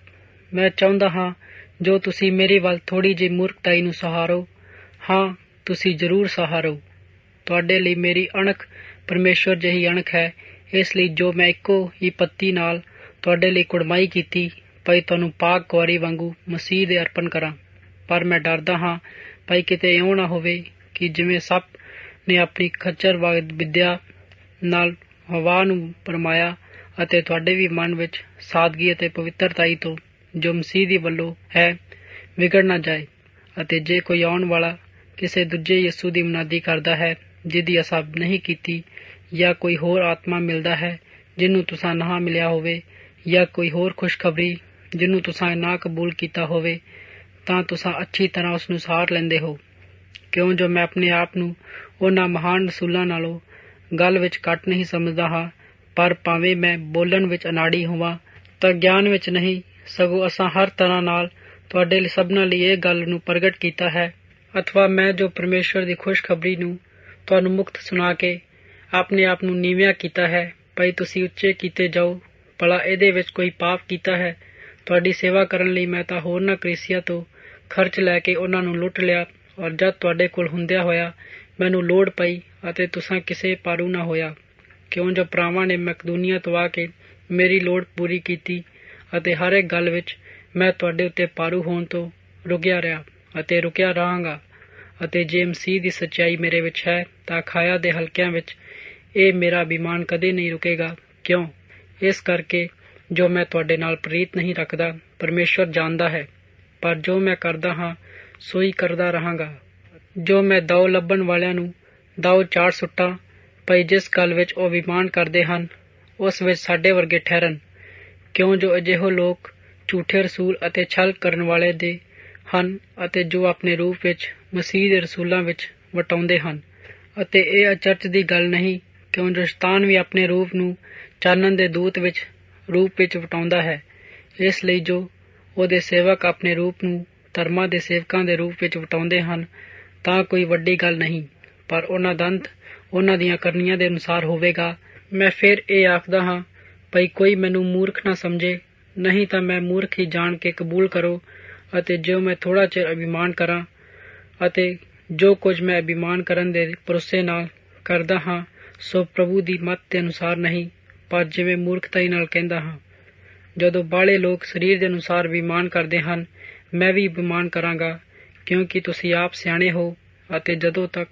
ਮੈਂ ਚਾਹੁੰਦਾ ਹਾਂ ਜੋ ਤੁਸੀਂ ਮੇਰੇ ਵੱਲ ਥੋੜ੍ਹੀ ਜਿਹੀ ਮੂਰਖਤਾਈ ਨੂੰ ਸਹਾਰੋ। ਹਾਂ, ਤੁਸੀਂ ਜ਼ਰੂਰ ਸਹਾਰੋ। ਤੁਹਾਡੇ ਲਈ ਮੇਰੀ ਅਣਖ ਪਰਮੇਸ਼ਵਰ ਜਿਹੀ ਅਣਖ ਹੈ, ਇਸ ਲਈ ਜੋ ਮੈਂ ਇੱਕੋ ਹੀ ਪੱਤੀ ਨਾਲ ਤੁਹਾਡੇ ਲਈ ਕੁੜਮਾਈ ਕੀਤੀ ਭਈ ਤੁਹਾਨੂੰ ਪਾਕ ਕੁਆਰੀ ਵਾਂਗੂ ਮਸੀਹ ਦੇ ਅਰਪਣ ਕਰਾਂ। ਪਰ ਮੈਂ ਡਰਦਾ ਹਾਂ ਭਈ ਕਿਤੇ ਇਉਂ ਨਾ ਹੋਵੇ ਕਿ ਜਿਵੇਂ ਸੱਪ ਨੇ ਆਪਣੀ ਖੱਚਰ ਵਿਦਿਆ ਨਾਲ ਹਵਾ ਨੂੰ ਭਰਮਾਇਆ ਅਤੇ ਤੁਹਾਡੇ ਵੀ ਮਨ ਵਿੱਚ ਸਾਦਗੀ ਅਤੇ ਪਵਿੱਤਰਤਾਈ ਤੋਂ ਜੋ ਮਸੀਹ ਦੀ ਵੱਲੋਂ ਹੈ ਵਿਗੜ ਨਾ ਜਾਏ। ਅਤੇ ਜੇ ਕੋਈ ਆਉਣ ਵਾਲਾ ਕਿਸੇ ਦੂਜੇ ਯਿਸੂ ਦੀ ਮੁਨਾਦੀ ਕਰਦਾ ਹੈ ਜਿਹਦੀ ਅਸਾਂ ਨਹੀਂ ਕੀਤੀ, ਜਾਂ ਕੋਈ ਹੋਰ ਆਤਮਾ ਮਿਲਦਾ ਹੈ ਜਿਹਨੂੰ ਤੁਸਾਂ ਨਾ ਮਿਲਿਆ ਹੋਵੇ, ਜਾਂ ਕੋਈ ਹੋਰ ਖੁਸ਼ਖਬਰੀ ਜਿਹਨੂੰ ਤੁਸਾਂ ਨਾ ਕਬੂਲ ਕੀਤਾ ਹੋਵੇ, ਤਾਂ ਤੁਸਾਂ ਅੱਛੀ ਤਰ੍ਹਾਂ ਉਸ ਨੂੰ ਸਾਰ ਲੈਂਦੇ ਹੋ। ਕਿਉਂ ਜੋ ਮੈਂ ਆਪਣੇ ਆਪ ਨੂੰ ਉਹਨਾਂ ਮਹਾਨ ਰਸੂਲਾਂ ਨਾਲੋਂ ਗੱਲ ਵਿੱਚ ਘੱਟ ਨਹੀਂ ਸਮਝਦਾ ਹਾਂ, ਪਰ ਭਾਵੇਂ ਮੈਂ ਬੋਲਣ ਵਿੱਚ ਅਨਾੜੀ ਹੋਵਾਂ ਤਾਂ ਗਿਆਨ ਵਿੱਚ ਨਹੀਂ, ਸਗੋਂ ਅਸਾਂ ਹਰ ਤਰ੍ਹਾਂ ਨਾਲ ਤੁਹਾਡੇ ਲਈ ਸਭਨਾਂ ਲਈ ਇਹ ਗੱਲ ਨੂੰ ਪ੍ਰਗਟ ਕੀਤਾ ਹੈ। ਅਥਵਾ ਮੈਂ ਜੋ ਪਰਮੇਸ਼ਵਰ ਦੀ ਖੁਸ਼ਖਬਰੀ ਨੂੰ ਤੁਹਾਨੂੰ ਮੁਕਤ ਸੁਣਾ ਕੇ ਆਪਣੇ ਆਪ ਨੂੰ ਨੀਵਿਆਂ ਕੀਤਾ ਹੈ ਭਈ ਤੁਸੀਂ ਉੱਚੇ ਕੀਤੇ ਜਾਓ। ਭਲਾ ਇਹਦੇ ਵਿੱਚ ਕੋਈ ਪਾਪ ਕੀਤਾ ਹੈ? ਤੁਹਾਡੀ ਸੇਵਾ ਕਰਨ ਲਈ ਮੈਂ ਤਾਂ ਹੋਰਨਾਂ ਕਲੀਸਿਆ ਤੋਂ ਖਰਚ ਲੈ ਕੇ ਉਹਨਾਂ ਨੂੰ ਲੁੱਟ ਲਿਆ, ਔਰ ਜਦ ਤੁਹਾਡੇ ਕੋਲ ਹੁੰਦਿਆਂ ਹੋਇਆ ਮੈਨੂੰ ਲੋੜ ਪਈ ਅਤੇ ਤੁਸਾਂ ਕਿਸੇ ਪਾਰੂ ਨਾ ਹੋਇਆ। ਕਿਉਂ ਜੋ ਭਰਾਵਾਂ ਨੇ ਮਕਦੂਨੀਆ ਤੋਂ ਆ ਕੇ ਮੇਰੀ ਲੋੜ ਪੂਰੀ ਕੀਤੀ ਅਤੇ ਹਰ ਇੱਕ ਗੱਲ ਵਿੱਚ ਮੈਂ ਤੁਹਾਡੇ ਉੱਤੇ ਪਾਰੂ ਹੋਣ ਤੋਂ ਰੁਕਿਆ ਰਿਹਾ ਅਤੇ ਰੁਕਿਆ ਰਹਾਂਗਾ। ਅਤੇ ਜੇ ਮਸੀਹ ਦੀ ਸੱਚਾਈ ਮੇਰੇ ਵਿੱਚ ਹੈ ਤਾਂ ਅਖਾਇਆ ਦੇ ਹਲਕਿਆਂ ਵਿੱਚ ਇਹ ਮੇਰਾ ਅਭਿਮਾਨ ਕਦੇ ਨਹੀਂ ਰੁਕੇਗਾ। ਕਿਉਂ? ਇਸ ਕਰਕੇ ਜੋ ਮੈਂ ਤੁਹਾਡੇ ਨਾਲ ਪ੍ਰੀਤ ਨਹੀਂ ਰੱਖਦਾ ਪਰਮੇਸ਼ਵਰ ਜਾਣਦਾ ਹੈ, ਪਰ ਜੋ ਮੈਂ ਕਰਦਾ ਹਾਂ ਸੋ ਹੀ ਕਰਦਾ ਰਹਾਂਗਾ। ਜੋ ਮੈਂ ਦਾਉ ਲੱਭਣ ਵਾਲਿਆਂ ਨੂੰ ਦਾਉ ਚਾੜ ਸੁੱਟਾਂ ਭਈ ਜਿਸ ਗੱਲ ਵਿੱਚ ਉਹ ਅਭਿਮਾਨ ਕਰਦੇ ਹਨ ਉਸ ਵਿੱਚ ਸਾਡੇ ਵਰਗੇ ਠਹਿਰਨ। ਕਿਉਂ ਜੋ ਅਜਿਹੇ ਲੋਕ ਝੂਠੇ ਰਸੂਲ ਅਤੇ ਛਲ ਕਰਨ ਵਾਲੇ ਦੇ ਹਨ ਅਤੇ ਜੋ ਆਪਣੇ ਰੂਪ ਵਿੱਚ ਮਸੀਹ ਦੇ ਰਸੂਲਾਂ ਵਿੱਚ ਵਟਾਉਂਦੇ ਹਨ। ਅਤੇ ਇਹ ਅਚਰਜ ਦੀ ਗੱਲ ਨਹੀਂ, ਕਿਉਂ ਜੋ ਸ਼ੈਤਾਨ ਵੀ ਆਪਣੇ ਰੂਪ ਨੂੰ ਚਾਨਣ ਦੇ ਦੂਤ ਵਿੱਚ ਰੂਪ ਵਿੱਚ ਵਟਾਉਂਦਾ ਹੈ। ਇਸ ਲਈ ਜੋ ਉਹਦੇ ਸੇਵਕ ਆਪਣੇ ਰੂਪ ਨੂੰ ਧਰਮਾਂ ਦੇ ਸੇਵਕਾਂ ਦੇ ਰੂਪ ਵਿੱਚ ਵਟਾਉਂਦੇ ਹਨ ਤਾਂ ਕੋਈ ਵੱਡੀ ਗੱਲ ਨਹੀਂ, ਪਰ ਉਹਨਾਂ ਦਾ ਅੰਤ ਉਹਨਾਂ ਦੀਆਂ ਕਰਨੀਆਂ ਦੇ ਅਨੁਸਾਰ ਹੋਵੇਗਾ। ਮੈਂ ਫਿਰ ਇਹ ਆਖਦਾ ਹਾਂ ਭਈ ਕੋਈ ਮੈਨੂੰ ਮੂਰਖ ਨਾ ਸਮਝੇ, ਨਹੀਂ ਤਾਂ ਮੈਂ ਮੂਰਖ ਹੀ ਜਾਣ ਕੇ ਕਬੂਲ ਕਰੋ। ਅਤੇ ਜੋ ਮੈਂ ਥੋੜ੍ਹਾ ਚਿਰ ਅਭਿਮਾਨ ਕਰਾਂ ਅਤੇ ਜੋ ਕੁਝ ਮੈਂ ਅਭਿਮਾਨ ਕਰਨ ਦੇ ਭਰੋਸੇ ਨਾਲ ਕਰਦਾ ਹਾਂ ਸੋ ਪ੍ਰਭੂ ਦੀ ਮੱਤ ਦੇ ਅਨੁਸਾਰ ਨਹੀਂ, ਪਰ ਜਿਵੇਂ ਮੂਰਖਤਾਈ ਨਾਲ ਕਹਿੰਦਾ ਹਾਂ। ਜਦੋਂ ਬਾਹਲੇ ਲੋਕ ਸਰੀਰ ਦੇ ਅਨੁਸਾਰ ਅਭਿਮਾਨ ਕਰਦੇ ਹਨ ਮੈਂ ਵੀ ਅਭਿਮਾਨ ਕਰਾਂਗਾ, ਕਿਉਂਕਿ ਤੁਸੀਂ ਆਪ ਸਿਆਣੇ ਹੋ ਅਤੇ ਜਦੋਂ ਤੱਕ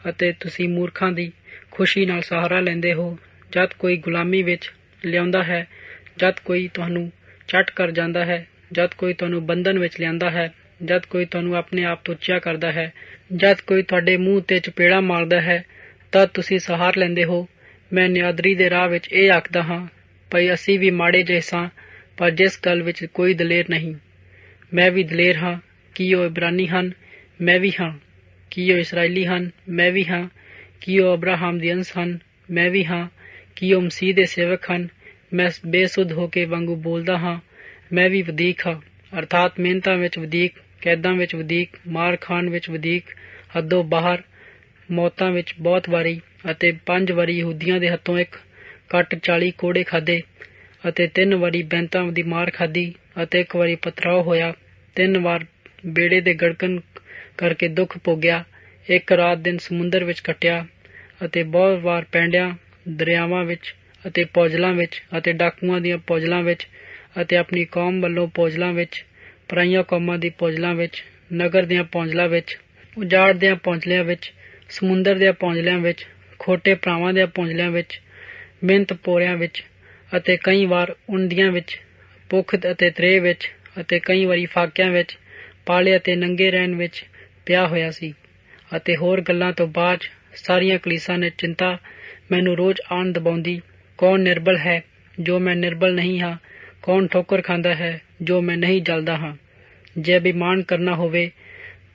ਅਤੇ ਤੁਸੀਂ ਮੂਰਖਾਂ ਦੀ ਖੁਸ਼ੀ ਨਾਲ ਸਹਾਰਾ ਲੈਂਦੇ ਹੋ। ਜਦ ਕੋਈ ਗੁਲਾਮੀ ਵਿੱਚ ਲਿਆਉਂਦਾ ਹੈ, ਜਦ ਕੋਈ ਤੁਹਾਨੂੰ ਚੱਟ ਕਰ ਜਾਂਦਾ ਹੈ, ਜਦ ਕੋਈ ਤੁਹਾਨੂੰ ਬੰਧਨ ਵਿੱਚ ਲਿਆਂਦਾ ਹੈ, ਜਦ ਕੋਈ ਤੁਹਾਨੂੰ ਆਪਣੇ ਆਪ ਤੋਂ ਉੱਚਾ ਕਰਦਾ ਹੈ, ਜਦ ਕੋਈ ਤੁਹਾਡੇ ਮੂੰਹ ਤੇ ਚਪੇੜਾ ਮਾਰਦਾ ਹੈ, ਤਦ ਤੁਸੀਂ ਸਹਾਰ ਲੈਂਦੇ ਹੋ। ਮੈਂ ਨਿਆਦਰੀ ਦੇ ਰਾਹ ਵਿੱਚ ਇਹ ਆਖਦਾ ਹਾਂ ਭਈ ਅਸੀਂ ਵੀ ਮਾੜੇ ਜਿਹੇ ਸਾਂ, ਪਰ ਜਿਸ ਗੱਲ ਵਿੱਚ ਕੋਈ ਦਲੇਰ ਨਹੀਂ। ਮੈਂ ਵੀ ਦਲੇਰ ਹਾਂ। ਕੀ ਉਹ ਇਬਰਾਨੀ ਹਨ? ਮੈਂ ਵੀ ਹਾਂ। ਕੀ ਉਹ ਇਸਰਾਏਲੀ ਹਨ? ਮੈਂ ਵੀ ਹਾਂ। ਕੀ ਉਹ ਅਬਰਾਹਮ ਦੇ ਅੰਸ਼ ਹਨ? ਮੈਂ ਵੀ ਹਾਂ। ਕੀ ਉਹ ਮਸੀਹ ਦੇ ਸੇਵਕ ਹਨ? ਮੈਂ ਬੇਸੁੱਧ ਹੋ ਕੇ ਵਾਂਗੂ ਬੋਲਦਾ ਹਾਂ। ਮੈਂ ਵੀ ਵਧੀਕ ਹਾਂ, ਅਰਥਾਤ ਮਿਹਨਤਾਂ ਵਿੱਚ ਵਧੀਕ, ਕੈਦਾਂ ਵਿੱਚ ਵਧੀਕ, ਮਾਰ ਖਾਣ ਵਿੱਚ ਵਧੀਕ, ਹੱਦੋਂ ਬਾਹਰ, ਮੌਤਾਂ ਵਿੱਚ ਬਹੁਤ ਵਾਰੀ, ਅਤੇ 5 ਵਾਰੀ ਯਹੂਦੀਆਂ ਦੇ ਹੱਥੋਂ 1 ਕੱਟ 40 ਕੋੜੇ ਖਾਧੇ, ਅਤੇ 3 ਵਾਰੀ ਬੈਂਤਾਂ ਦੀ ਮਾਰ ਖਾਧੀ, ਅਤੇ 1 ਵਾਰੀ ਪਥਰਾਓ ਹੋਇਆ। 3 ਵਾਰ ਬੇੜੇ ਦੇ ਗੜਕਣ ਕਰਕੇ ਦੁੱਖ ਭੋਗਿਆ। 1 ਰਾਤ ਦਿਨ ਸਮੁੰਦਰ ਵਿੱਚ ਕੱਟਿਆ, ਅਤੇ ਬਹੁਤ ਵਾਰ ਪੈਂਡਿਆਂ, ਦਰਿਆਵਾਂ ਵਿੱਚ, ਅਤੇ ਪੌਜਲਾਂ ਵਿੱਚ, ਅਤੇ ਡਾਕੂਆਂ ਦੀਆਂ ਪੌਜਲਾਂ ਵਿੱਚ, ਅਤੇ ਆਪਣੀ ਕੌਮ ਵੱਲੋਂ ਪੌਜਲਾਂ ਵਿੱਚ, ਪਰਾਈਆਂ ਕੌਮਾਂ ਦੀ ਪੌਜਲਾਂ ਵਿੱਚ, ਨਗਰ ਦੀਆਂ ਪੌਂਜਲਾਂ ਵਿੱਚ, ਉਜਾੜ ਦੀਆਂ ਪੌਂਜਲਿਆਂ ਵਿੱਚ, ਸਮੁੰਦਰ ਦੀਆਂ ਪੌਂਜਲਿਆਂ ਵਿੱਚ, ਖੋਟੇ ਭਰਾਵਾਂ ਦੀਆਂ ਪੌਂਜਲਿਆਂ ਵਿੱਚ, ਮਿਹਨਤ ਪੋਰਿਆਂ ਵਿੱਚ, ਅਤੇ ਕਈ ਵਾਰ ਉਣਦੀਆਂ ਵਿੱਚ, ਭੁੱਖ ਅਤੇ ਤ੍ਰੇਹ ਵਿੱਚ, ਅਤੇ ਕਈ ਵਾਰੀ ਫਾਕਿਆਂ ਵਿੱਚ, ਪਾਲੇ ਅਤੇ ਨੰਗੇ ਰਹਿਣ ਵਿੱਚ ਪਿਆ ਹੋਇਆ ਸੀ। ਅਤੇ ਹੋਰ ਗੱਲਾਂ ਤੋਂ ਬਾਅਦ ਸਾਰੀਆਂ ਕਲੀਸਾਂ ਨੇ ਚਿੰਤਾ ਮੈਨੂੰ ਰੋਜ਼ ਆਣ ਦਬਾਉਂਦੀ, ਕੌਣ ਨਿਰਬਲ ਹੈ ਜੋ ਮੈਂ ਨਿਰਬਲ ਨਹੀਂ ਹਾਂ? ਕੌਣ ਠੋਕਰ ਖਾਂਦਾ ਹੈ ਜੋ ਮੈਂ ਨਹੀਂ ਜਲਦਾ ਹਾਂ? ਜੇ ਅਭਿਮਾਨ ਕਰਨਾ ਹੋਵੇ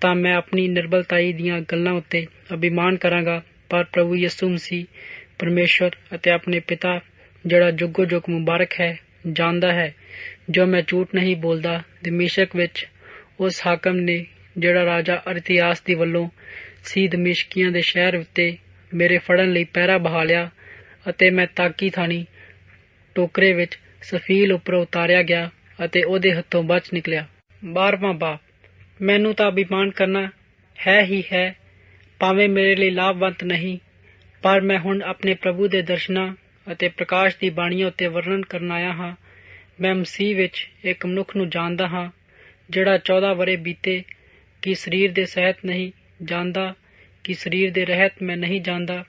ਤਾਂ ਮੈਂ ਆਪਣੀ ਨਿਰਬਲਤਾਈ ਦੀਆਂ ਗੱਲਾਂ ਉੱਤੇ ਅਭਿਮਾਨ ਕਰਾਂਗਾ, ਪਰ ਪ੍ਰਭੂ ਯਿਸੂ ਮਸੀਹ ਪਰਮੇਸ਼ਵਰ ਅਤੇ ਆਪਣੇ ਪਿਤਾ, ਜਿਹੜਾ ਜੁਗੋ ਜੁਗ ਮੁਬਾਰਕ ਹੈ, ਜਾਣਦਾ ਹੈ ਜੋ ਮੈਂ ਝੂਠ ਨਹੀਂ ਬੋਲਦਾ। ਦਮਿਸ਼ਕ ਵਿੱਚ ਉਸ ਹਾਕਮ ਨੇ, ਜਿਹੜਾ ਰਾਜਾ ਅਰਤਿਆਸ ਦੀ ਵੱਲੋਂ ਸੀ, ਦਮਿਸ਼ਕੀਆਂ ਦੇ ਸ਼ਹਿਰ ਉੱਤੇ ਮੇਰੇ ਫੜਨ ਲਈ ਪਹਿਰਾ ਬਹਾ ਲਿਆ, ਅਤੇ ਮੈਂ ਤਾਕੀ ਥਾਣੀ ਟੋਕਰੇ ਵਿੱਚ ਸਫੀਲ ਉੱਪਰੋਂ ਉਤਾਰਿਆ ਗਿਆ, ਅਤੇ ਉਹਦੇ ਹੱਥੋਂ ਬਚ ਨਿਕਲਿਆ। 12ਵਾਂ ਬਾਬ। ਮੈਨੂੰ ਤਾਂ ਅਭਿਮਾਨ ਕਰਨਾ ਹੈ ਹੀ ਹੈ, ਭਾਵੇਂ ਮੇਰੇ ਲਈ ਲਾਭਵੰਤ ਨਹੀਂ, ਪਰ ਮੈਂ ਹੁਣ ਆਪਣੇ ਪ੍ਰਭੂ ਦੇ ਦਰਸ਼ਨਾਂ ਅਤੇ ਪ੍ਰਕਾਸ਼ ਦੀ ਬਾਣੀਆਂ ਉੱਤੇ ਵਰਣਨ ਕਰਨ ਆਇਆ ਹਾਂ। ਮੈਂ ਮਸੀਹ ਵਿੱਚ ਇੱਕ ਮਨੁੱਖ ਨੂੰ ਜਾਣਦਾ ਹਾਂ, ਜਿਹੜਾ 14 ਵਰ੍ਹੇ ਬੀਤੇ, ਕਿ ਸਰੀਰ ਦੇ ਸਹਿਤ ਨਹੀਂ ਜਾਣਦਾ, ਕਿ ਸਰੀਰ ਦੇ ਰਹਿਤ ਮੈਂ ਨਹੀਂ ਜਾਣਦਾ।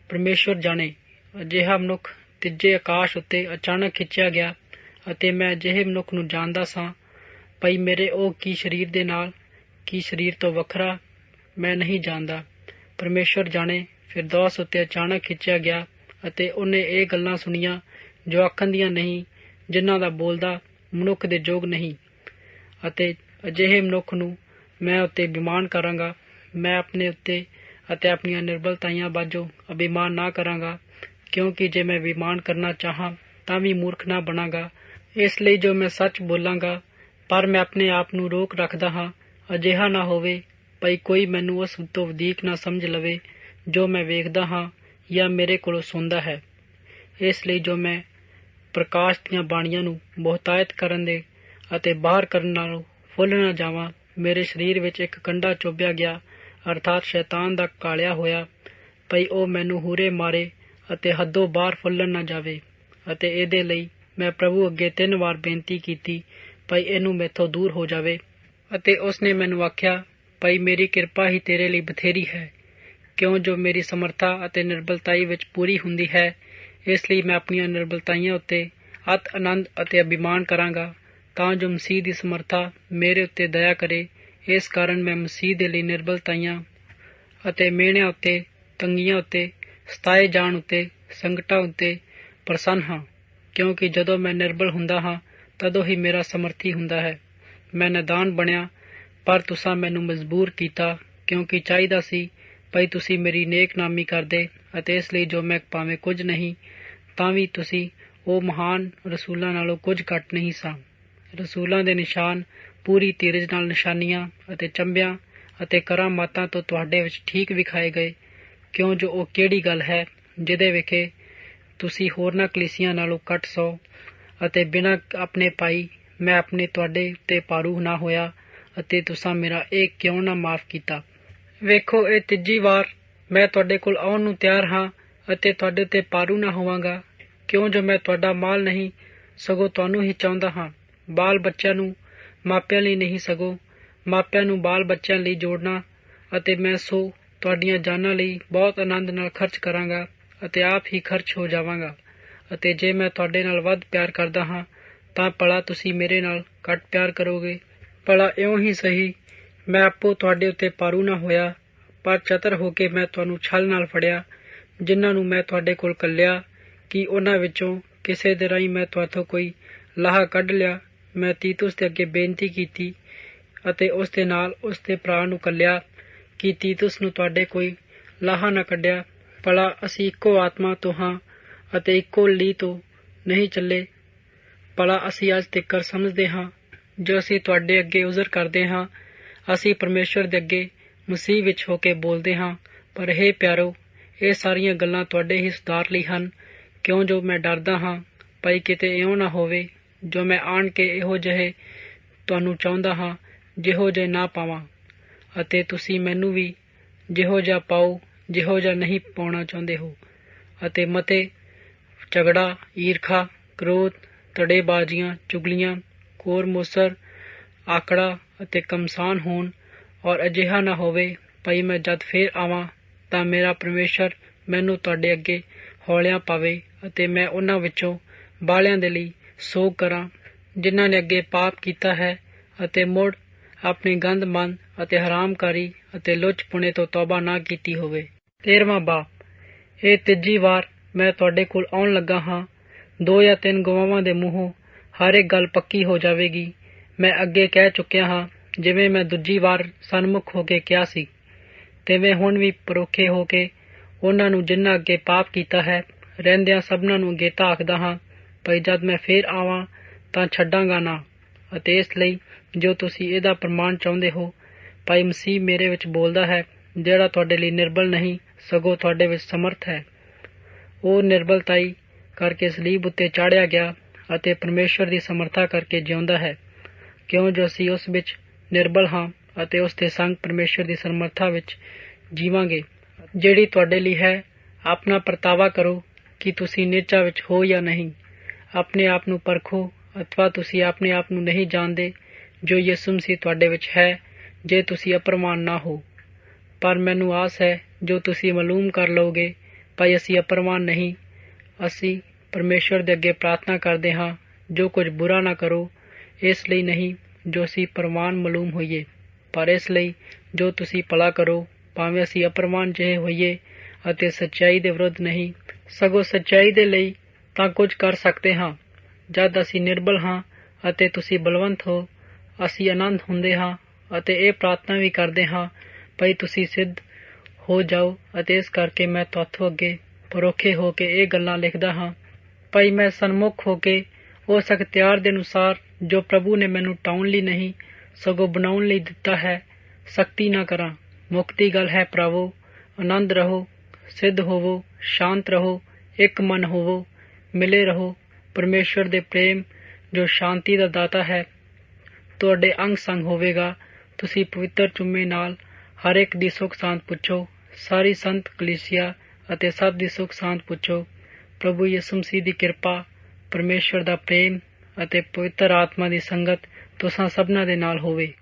ਪਰਮੇਸ਼ਵਰ ਜਾਣੇ। ਅਜਿਹਾ ਮਨੁੱਖ ਤੀਜੇ ਆਕਾਸ਼ ਉੱਤੇ ਅਚਾਨਕ ਖਿੱਚਿਆ ਗਿਆ, ਅਤੇ ਮੈਂ ਅਜਿਹੇ ਮਨੁੱਖ ਨੂੰ ਜਾਣਦਾ ਸਾਂ। ਭਈ ਮੇਰੇ ਉਹ ਕੀ ਸਰੀਰ ਦੇ ਨਾਲ, ਕੀ ਸਰੀਰ ਤੋਂ ਵੱਖਰਾ, ਮੈਂ ਨਹੀਂ ਜਾਣਦਾ। ਪਰਮੇਸ਼ਵਰ ਜਾਣੇ। ਫਿਰਦੌਸ ਉੱਤੇ ਅਚਾਨਕ ਖਿੱਚਿਆ ਗਿਆ, ਅਤੇ ਉਹਨੇ ਇਹ ਗੱਲਾਂ ਸੁਣੀਆਂ ਜੋ ਆਖਣ ਦੀਆਂ ਨਹੀਂ, ਜਿਨ੍ਹਾਂ ਦਾ ਬੋਲਦਾ ਮਨੁੱਖ ਦੇ ਯੋਗ ਨਹੀਂ। ਅਤੇ ਅਜਿਹੇ ਮਨੁੱਖ ਨੂੰ ਮੈਂ ਉੱਤੇ ਅਭਿਮਾਨ ਕਰਾਂਗਾ। ਮੈਂ ਆਪਣੇ ਉੱਤੇ ਅਤੇ ਆਪਣੀਆਂ ਨਿਰਬਲਤਾਈਆਂ ਬਾਝੋਂ ਅਭਿਮਾਨ ਨਾ ਕਰਾਂਗਾ, ਕਿਉਂਕਿ ਜੇ ਮੈਂ ਅਭਿਮਾਨ ਕਰਨਾ ਚਾਹਾਂ ਤਾਂ ਵੀ ਮੂਰਖ ਨਾ ਬਣਾਂਗਾ। ਇਸ ਲਈ ਜੋ ਮੈਂ ਸੱਚ ਬੋਲਾਂਗਾ, ਪਰ ਮੈਂ ਆਪਣੇ ਆਪ ਨੂੰ ਰੋਕ ਰੱਖਦਾ ਹਾਂ, ਅਜਿਹਾ ਨਾ ਹੋਵੇ ਭਈ ਕੋਈ ਮੈਨੂੰ ਉਸ ਤੋਂ ਵਧੀਕ ਨਾ ਸਮਝ ਲਵੇ ਜੋ ਮੈਂ ਵੇਖਦਾ ਹਾਂ ਜਾਂ ਮੇਰੇ ਕੋਲੋਂ ਸੁਣਦਾ ਹੈ। ਇਸ ਲਈ ਜੋ ਮੈਂ ਪ੍ਰਕਾਸ਼ ਦੀਆਂ ਬਾਣੀਆਂ ਨੂੰ ਬਹੁਤਾਇਤ ਕਰਨ ਦੇ ਅਤੇ ਬਾਹਰ ਕਰਨ ਨਾਲੋਂ ਫੁੱਲ ਨਾ ਜਾਵਾਂ। ਮੇਰੇ ਸਰੀਰ ਵਿੱਚ ਇੱਕ ਕੰਡਾ ਚੁੱਭਿਆ ਗਿਆ, ਅਰਥਾਤ ਸ਼ੈਤਾਨ ਦਾ ਕਾਲਿਆ ਹੋਇਆ, ਭਈ ਉਹ ਮੈਨੂੰ ਹੂਰੇ ਮਾਰੇ ਅਤੇ ਹੱਦੋਂ ਬਾਹਰ ਫੁੱਲਣ ਨਾ ਜਾਵੇ। ਅਤੇ ਇਹਦੇ ਲਈ ਮੈਂ ਪ੍ਰਭੂ ਅੱਗੇ 3 ਵਾਰ ਬੇਨਤੀ ਕੀਤੀ ਭਈ ਇਹਨੂੰ ਮੈਥੋਂ ਦੂਰ ਹੋ ਜਾਵੇ। ਅਤੇ ਉਸਨੇ ਮੈਨੂੰ ਆਖਿਆ, ਭਈ ਮੇਰੀ ਕਿਰਪਾ ਹੀ ਤੇਰੇ ਲਈ ਬਥੇਰੀ ਹੈ, ਕਿਉਂ ਜੋ ਮੇਰੀ ਸਮਰਥਾ ਅਤੇ ਨਿਰਬਲਤਾਈ ਵਿੱਚ ਪੂਰੀ ਹੁੰਦੀ ਹੈ। ਇਸ ਲਈ ਮੈਂ ਆਪਣੀਆਂ ਨਿਰਬਲਤਾਈਆਂ ਉੱਤੇ ਅਤ ਆਨੰਦ ਅਤੇ ਅਭਿਮਾਨ ਕਰਾਂਗਾ, ਤਾਂ ਜੋ ਮਸੀਹ ਦੀ ਸਮਰਥਾ ਮੇਰੇ ਉੱਤੇ ਦਇਆ ਕਰੇ। ਇਸ ਕਾਰਨ ਮੈਂ ਮਸੀਹ ਦੇ ਲਈ ਨਿਰਬਲਤਾਈਆਂ ਅਤੇ ਮਿਹਣਿਆਂ ਉੱਤੇ, ਤੰਗੀਆਂ ਉੱਤੇ, ਸਤਾਏ ਜਾਣ ਉੱਤੇ, ਸੰਕਟਾਂ ਉੱਤੇ ਪ੍ਰਸੰਨ ਹਾਂ, ਕਿਉਂਕਿ ਜਦੋਂ ਮੈਂ ਨਿਰਬਲ ਹੁੰਦਾ ਹਾਂ ਤਦੋਂ ਹੀ ਮੇਰਾ ਸਮਰਥੀ ਹੁੰਦਾ ਹੈ। ਮੈਂ ਨਾਦਾਨ ਬਣਿਆ, ਪਰ ਤੁਸਾਂ ਮੈਨੂੰ ਮਜਬੂਰ ਕੀਤਾ, ਕਿਉਂਕਿ ਚਾਹੀਦਾ ਸੀ ਭਈ ਤੁਸੀਂ ਮੇਰੀ ਨੇਕ ਨਾਮੀ ਕਰਦੇ। ਅਤੇ ਇਸ ਲਈ ਜੋ ਮੈਂ ਭਾਵੇਂ ਕੁਝ ਨਹੀਂ, ਤਾਂ ਵੀ ਤੁਸੀਂ ਉਹ ਮਹਾਨ ਰਸੂਲਾਂ ਨਾਲੋਂ ਕੁਝ ਘੱਟ ਨਹੀਂ ਸਾਂ। ਰਸੂਲਾਂ ਦੇ ਨਿਸ਼ਾਨ ਪੂਰੀ ਧੀਰਜ ਨਾਲ ਨਿਸ਼ਾਨੀਆਂ ਅਤੇ ਚੰਬਿਆਂ ਅਤੇ ਕਰਾਮਾਤਾਂ ਤੋਂ ਤੁਹਾਡੇ ਵਿੱਚ ਠੀਕ ਵਿਖਾਏ ਗਏ, ਕਿਉਂ ਜੋ ਉਹ ਕਿਹੜੀ ਗੱਲ ਹੈ ਜਿਹਦੇ ਵਿਖੇ ਤੁਸੀਂ ਹੋਰਨਾਂ ਕਲੀਸਿਆਂ ਨਾਲੋਂ ਘੱਟ ਸੌ। ਅਤੇ ਬਿਨਾਂ ਆਪਣੇ ਪਾਈ ਮੈਂ ਆਪਣੇ ਤੁਹਾਡੇ ਉੱਤੇ ਭਾਰੂ ਨਾ ਹੋਇਆ, ਅਤੇ ਤੁਸਾਂ ਮੇਰਾ ਇਹ ਕਿਉਂ ਨਾ ਮਾਫ਼ ਕੀਤਾ। ਵੇਖੋ, ਇਹ ਤੀਜੀ ਵਾਰ ਮੈਂ ਤੁਹਾਡੇ ਕੋਲ ਆਉਣ ਨੂੰ ਤਿਆਰ ਹਾਂ, ਅਤੇ ਤੁਹਾਡੇ ਉੱਤੇ ਭਾਰੂ ਨਾ ਹੋਵਾਂਗਾ, ਕਿਉਂ ਜੋ ਮੈਂ ਤੁਹਾਡਾ ਮਾਲ ਨਹੀਂ, ਸਗੋਂ ਤੁਹਾਨੂੰ ਹੀ ਚਾਹੁੰਦਾ ਹਾਂ। ਬਾਲ ਬੱਚਿਆਂ ਨੂੰ ਮਾਪਿਆਂ ਲਈ ਨਹੀਂ, ਸਗੋਂ ਮਾਪਿਆਂ ਨੂੰ ਬਾਲ ਬੱਚਿਆਂ ਲਈ ਜੋੜਨਾ। ਅਤੇ ਮੈਂ ਸੋ ਤੁਹਾਡੀਆਂ ਜਾਨਾਂ ਲਈ ਬਹੁਤ ਆਨੰਦ ਨਾਲ ਖਰਚ ਕਰਾਂਗਾ, ਅਤੇ ਆਪ ਹੀ ਖਰਚ ਹੋ ਜਾਵਾਂਗਾ। ਅਤੇ ਜੇ ਮੈਂ ਤੁਹਾਡੇ ਨਾਲ ਵੱਧ ਪਿਆਰ ਕਰਦਾ ਹਾਂ, ਤਾਂ ਭਲਾ ਤੁਸੀਂ ਮੇਰੇ ਨਾਲ ਘੱਟ ਪਿਆਰ ਕਰੋਗੇ। ਭਲਾ ਇਉਂ ਹੀ ਸਹੀ, ਮੈਂ ਆਪੋ ਤੁਹਾਡੇ ਉੱਤੇ ਭਾਰੂ ਨਾ ਹੋਇਆ, ਪਰ ਚਤਰ ਹੋ ਕੇ ਮੈਂ ਤੁਹਾਨੂੰ ਛਲ ਨਾਲ ਫੜਿਆ। ਜਿਨ੍ਹਾਂ ਨੂੰ ਮੈਂ ਤੁਹਾਡੇ ਕੋਲ ਘੱਲਿਆ, ਕਿ ਉਹਨਾਂ ਵਿੱਚੋਂ ਕਿਸੇ ਦੇ ਰਾਹੀਂ ਮੈਂ ਤੁਹਾਥੋਂ ਕੋਈ ਲਾਹਾ ਕੱਢ ਲਿਆ। ਮੈਂ ਤੀਤੁਸ ਦੇ ਅੱਗੇ ਬੇਨਤੀ ਕੀਤੀ ਅਤੇ ਉਸ ਦੇ ਨਾਲ ਉਸ ਦੇ ਭਰਾ ਨੂੰ ਘੱਲਿਆ ਕਿ ਤੀਤੁਸ ਨੂੰ ਤੁਹਾਡੇ ਕੋਈ ਲਾਹਾ ਨਾ ਕੱਢਿਆ। ਭਲਾ ਅਸੀਂ ਇੱਕੋ ਆਤਮਾ ਤੋਂ ਹਾਂ ਅਤੇ ਇੱਕੋ ਲੀਹ ਤੋਂ ਨਹੀਂ ਚੱਲੇ। ਭਲਾ ਅਸੀਂ ਅੱਜ ਤੀਕਰ ਸਮਝਦੇ ਹਾਂ ਜੋ ਅਸੀਂ ਤੁਹਾਡੇ ਅੱਗੇ ਉਜ਼ਰ ਕਰਦੇ ਹਾਂ, ਅਸੀਂ ਪਰਮੇਸ਼ਵਰ ਦੇ ਅੱਗੇ ਮਸੀਹ ਵਿੱਚ ਹੋ ਕੇ ਬੋਲਦੇ ਹਾਂ। ਪਰ ਹੇ ਪਿਆਰੋ, ਇਹ ਸਾਰੀਆਂ ਗੱਲਾਂ ਤੁਹਾਡੇ ਹੀ ਸੁਧਾਰ ਲਈ ਹਨ, ਕਿਉਂ ਜੋ ਮੈਂ ਡਰਦਾ ਹਾਂ ਭਾਈ ਕਿਤੇ ਇਉਂ ਨਾ ਹੋਵੇ ਜੋ ਮੈਂ ਆਣ ਕੇ ਇਹੋ ਜਿਹੇ ਤੁਹਾਨੂੰ ਚਾਹੁੰਦਾ ਹਾਂ ਜਿਹੋ ਜਿਹੇ ਨਾ ਪਾਵਾਂ, ਅਤੇ ਤੁਸੀਂ ਮੈਨੂੰ ਵੀ ਜਿਹੋ ਜਿਹਾ ਪਾਓ ਜਿਹੋ ਜਿਹਾ ਨਹੀਂ ਪਾਉਣਾ ਚਾਹੁੰਦੇ ਹੋ। ਅਤੇ ਮਤੇ ਝਗੜਾ, ਈਰਖਾ, ਕ੍ਰੋਧ, ਧੜੇਬਾਜ਼ੀਆਂ, ਚੁਗਲੀਆਂ, ਕੋਰ ਮੋਸਰ, ਆਕੜਾ ਅਤੇ ਕਮਸਾਨ ਹੋਣ। ਔਰ ਅਜਿਹਾ ਨਾ ਹੋਵੇ ਭਾਈ ਮੈਂ ਜਦ ਫੇਰ ਆਵਾਂ ਤਾਂ ਮੇਰਾ ਪਰਮੇਸ਼ਰ ਮੈਨੂੰ ਤੁਹਾਡੇ ਅੱਗੇ ਹੌਲਿਆਂ ਪਾਵੇ ਅਤੇ ਮੈਂ ਉਹਨਾਂ ਵਿੱਚੋਂ ਬਾਲਿਆਂ ਦੇ ਲਈ ਸੋਗ ਕਰਾਂ ਜਿਨ੍ਹਾਂ ਨੇ ਅੱਗੇ ਪਾਪ ਕੀਤਾ ਹੈ ਅਤੇ ਮੁੜ ਆਪਣੀ ਗੰਦ ਮੰਦ ਅਤੇ ਹਰਾਮਕਾਰੀ ਅਤੇ ਲੁੱਚ ਪੁਣੇ ਤੋਂ ਤੌਬਾ ਨਾ ਕੀਤੀ ਹੋਵੇ। 13ਵਾਂ ਬਾਬ। ਇਹ ਤੀਜੀ ਵਾਰ ਮੈਂ ਤੁਹਾਡੇ ਕੋਲ ਆਉਣ ਲੱਗਾ ਹਾਂ। 2 ਜਾਂ 3 ਗਵਾਹਾਂ ਦੇ ਮੂੰਹੋਂ ਹਰ ਇੱਕ ਗੱਲ ਪੱਕੀ ਹੋ ਜਾਵੇਗੀ। ਮੈਂ ਅੱਗੇ ਕਹਿ ਚੁੱਕਿਆ ਹਾਂ, ਜਿਵੇਂ ਮੈਂ ਦੂਜੀ ਵਾਰ ਸਨਮੁਖ ਹੋ ਕੇ ਕਿਹਾ ਸੀ, ਤਿਵੇਂ ਹੁਣ ਵੀ ਪਰੋਖੇ ਹੋ ਕੇ ਉਹਨਾਂ ਨੂੰ ਜਿਨ੍ਹਾਂ ਅੱਗੇ ਪਾਪ ਕੀਤਾ ਹੈ ਰਹਿੰਦਿਆਂ ਸਭਨਾਂ ਨੂੰ ਅਗੇਤਾ ਆਖਦਾ ਹਾਂ ਭਾਈ ਜਦ ਮੈਂ ਫੇਰ ਆਵਾਂ ਤਾਂ ਛੱਡਾਂਗਾ ਨਾ। ਅਤੇ ਇਸ ਲਈ ਜੋ ਤੁਸੀਂ ਇਹਦਾ ਪ੍ਰਮਾਣ ਚਾਹੁੰਦੇ ਹੋ, ਭਾਈ ਮਸੀਹ ਮੇਰੇ ਵਿੱਚ ਬੋਲਦਾ ਹੈ, ਜਿਹੜਾ ਤੁਹਾਡੇ ਲਈ ਨਿਰਬਲ ਨਹੀਂ ਸਗੋਂ ਤੁਹਾਡੇ ਵਿੱਚ ਸਮਰਥ ਹੈ। ਉਹ ਨਿਰਬਲਤਾਈ ਕਰਕੇ ਸਲੀਬ ਉੱਤੇ ਚਾੜਿਆ ਗਿਆ ਅਤੇ ਪਰਮੇਸ਼ਵਰ ਦੀ ਸਮਰਥਾ ਕਰਕੇ ਜਿਉਂਦਾ ਹੈ, ਕਿਉਂ ਜੋ ਅਸੀਂ ਉਸ ਵਿੱਚ ਨਿਰਬਲ ਹਾਂ ਅਤੇ ਉਸ ਦੇ ਸੰਗ ਪਰਮੇਸ਼ਵਰ ਦੀ ਸਮਰਥਾ ਵਿੱਚ ਜੀਵਾਂਗੇ, ਜਿਹੜੀ ਤੁਹਾਡੇ ਲਈ ਹੈ। ਆਪਣਾ ਪਰਤਾਵਾ ਕਰੋ ਕਿ ਤੁਸੀਂ ਨਿਹਚਾ ਵਿੱਚ ਹੋ ਜਾਂ ਨਹੀਂ। ਆਪਣੇ ਆਪ ਨੂੰ ਪਰਖੋ, ਅਥਵਾ ਤੁਸੀਂ ਆਪਣੇ ਆਪ ਨੂੰ ਨਹੀਂ ਜਾਣਦੇ ਜੋ ਯਿਸੂ ਮਸੀਹ ਤੁਹਾਡੇ ਵਿੱਚ ਹੈ, ਜੇ ਤੁਸੀਂ ਅਪਰਵਾਨ ਨਾ ਹੋ। ਪਰ ਮੈਨੂੰ ਆਸ ਹੈ ਜੋ ਤੁਸੀਂ ਮਾਲੂਮ ਕਰ ਲਓਗੇ ਭਾਈ ਅਸੀਂ ਅਪਰਵਾਨ ਨਹੀਂ। ਅਸੀਂ ਪਰਮੇਸ਼ਵਰ ਦੇ ਅੱਗੇ ਪ੍ਰਾਰਥਨਾ ਕਰਦੇ ਹਾਂ, ਜੋ ਕੁਝ ਬੁਰਾ ਨਾ ਕਰੋ, ਇਸ ਲਈ ਨਹੀਂ ਜੋ ਅਸੀਂ ਪ੍ਰਵਾਨ ਮਾਲੂਮ ਹੋਈਏ, ਪਰ ਇਸ ਲਈ ਜੋ ਤੁਸੀਂ ਭਲਾ ਕਰੋ, ਭਾਵੇਂ ਅਸੀਂ ਅਪਰਵਾਨ ਜਿਹੇ ਹੋਈਏ ਅਤੇ ਸੱਚਾਈ ਦੇ ਵਿਰੁੱਧ ਨਹੀਂ, ਸਗੋਂ ਸੱਚਾਈ ਦੇ ਲਈ ਤਾਂ ਕੁਝ ਕਰ ਸਕਦੇ ਹਾਂ। ਜਦ ਅਸੀਂ ਨਿਰਬਲ ਹਾਂ ਅਤੇ ਤੁਸੀਂ ਬਲਵੰਤ ਹੋ, ਅਸੀਂ ਆਨੰਦ ਹੁੰਦੇ ਹਾਂ ਅਤੇ ਇਹ ਪ੍ਰਾਰਥਨਾ ਵੀ ਕਰਦੇ ਹਾਂ ਭਾਈ ਤੁਸੀਂ ਸਿੱਧ ਹੋ ਜਾਓ। ਅਤੇ ਇਸ ਕਰਕੇ ਮੈਂ ਤੁਹਾਥੋਂ ਅੱਗੇ ਪਰੋਖੇ ਹੋ ਕੇ ਇਹ ਗੱਲਾਂ ਲਿਖਦਾ ਹਾਂ ਭਾਈ ਮੈਂ ਸਨਮੁਖ ਹੋ ਕੇ ਉਸ ਅਖਤਿਆਰ ਦੇ ਅਨੁਸਾਰ ਜੋ ਪ੍ਰਭੂ ਨੇ ਮੈਨੂੰ ਟਾਉਣ ਲਈ ਨਹੀਂ ਸਗੋਂ ਬਣਾਉਣ ਲਈ ਦਿੱਤਾ ਹੈ, ਸਖਤੀ ਨਾ ਕਰਾਂ। ਮੁਕਤੀ ਗੱਲ ਹੈ ਭਰਾਵੋ, ਆਨੰਦ ਰਹੋ, ਸਿੱਧ ਹੋਵੋ, ਸ਼ਾਂਤ ਰਹੋ, ਇੱਕ ਮਨ ਹੋਵੋ, ਮਿਲੇ ਰਹੋ। ਪਰਮੇਸ਼ਵਰ ਦੇ ਪ੍ਰੇਮ ਜੋ ਸ਼ਾਂਤੀ ਦਾ ਦਾਤਾ ਹੈ ਤੁਹਾਡੇ ਅੰਗ ਸੰਗ ਹੋਵੇਗਾ। ਤੁਸੀਂ ਪਵਿੱਤਰ ਚੁੰਮੇ ਨਾਲ ਹਰ ਇੱਕ ਦੀ ਸੁੱਖ ਸਾਂਦ ਪੁੱਛੋ, ਸਾਰੀ ਸੰਤ ਕਲੀਸਿਆ ਅਤੇ ਸਭ ਦੀ ਸੁੱਖ ਸਾਂਦ ਪੁੱਛੋ। ਪ੍ਰਭੂ ਯਿਸੂ ਮਸੀਹ ਦੀ ਕਿਰਪਾ, ਪਰਮੇਸ਼ਵਰ ਦਾ ਪ੍ਰੇਮ ਅਤੇ ਪਵਿੱਤਰ ਆਤਮਾ ਦੀ ਸੰਗਤ ਤੁਸਾਂ ਸਭਨਾਂ ਦੇ ਨਾਲ ਹੋਵੇ।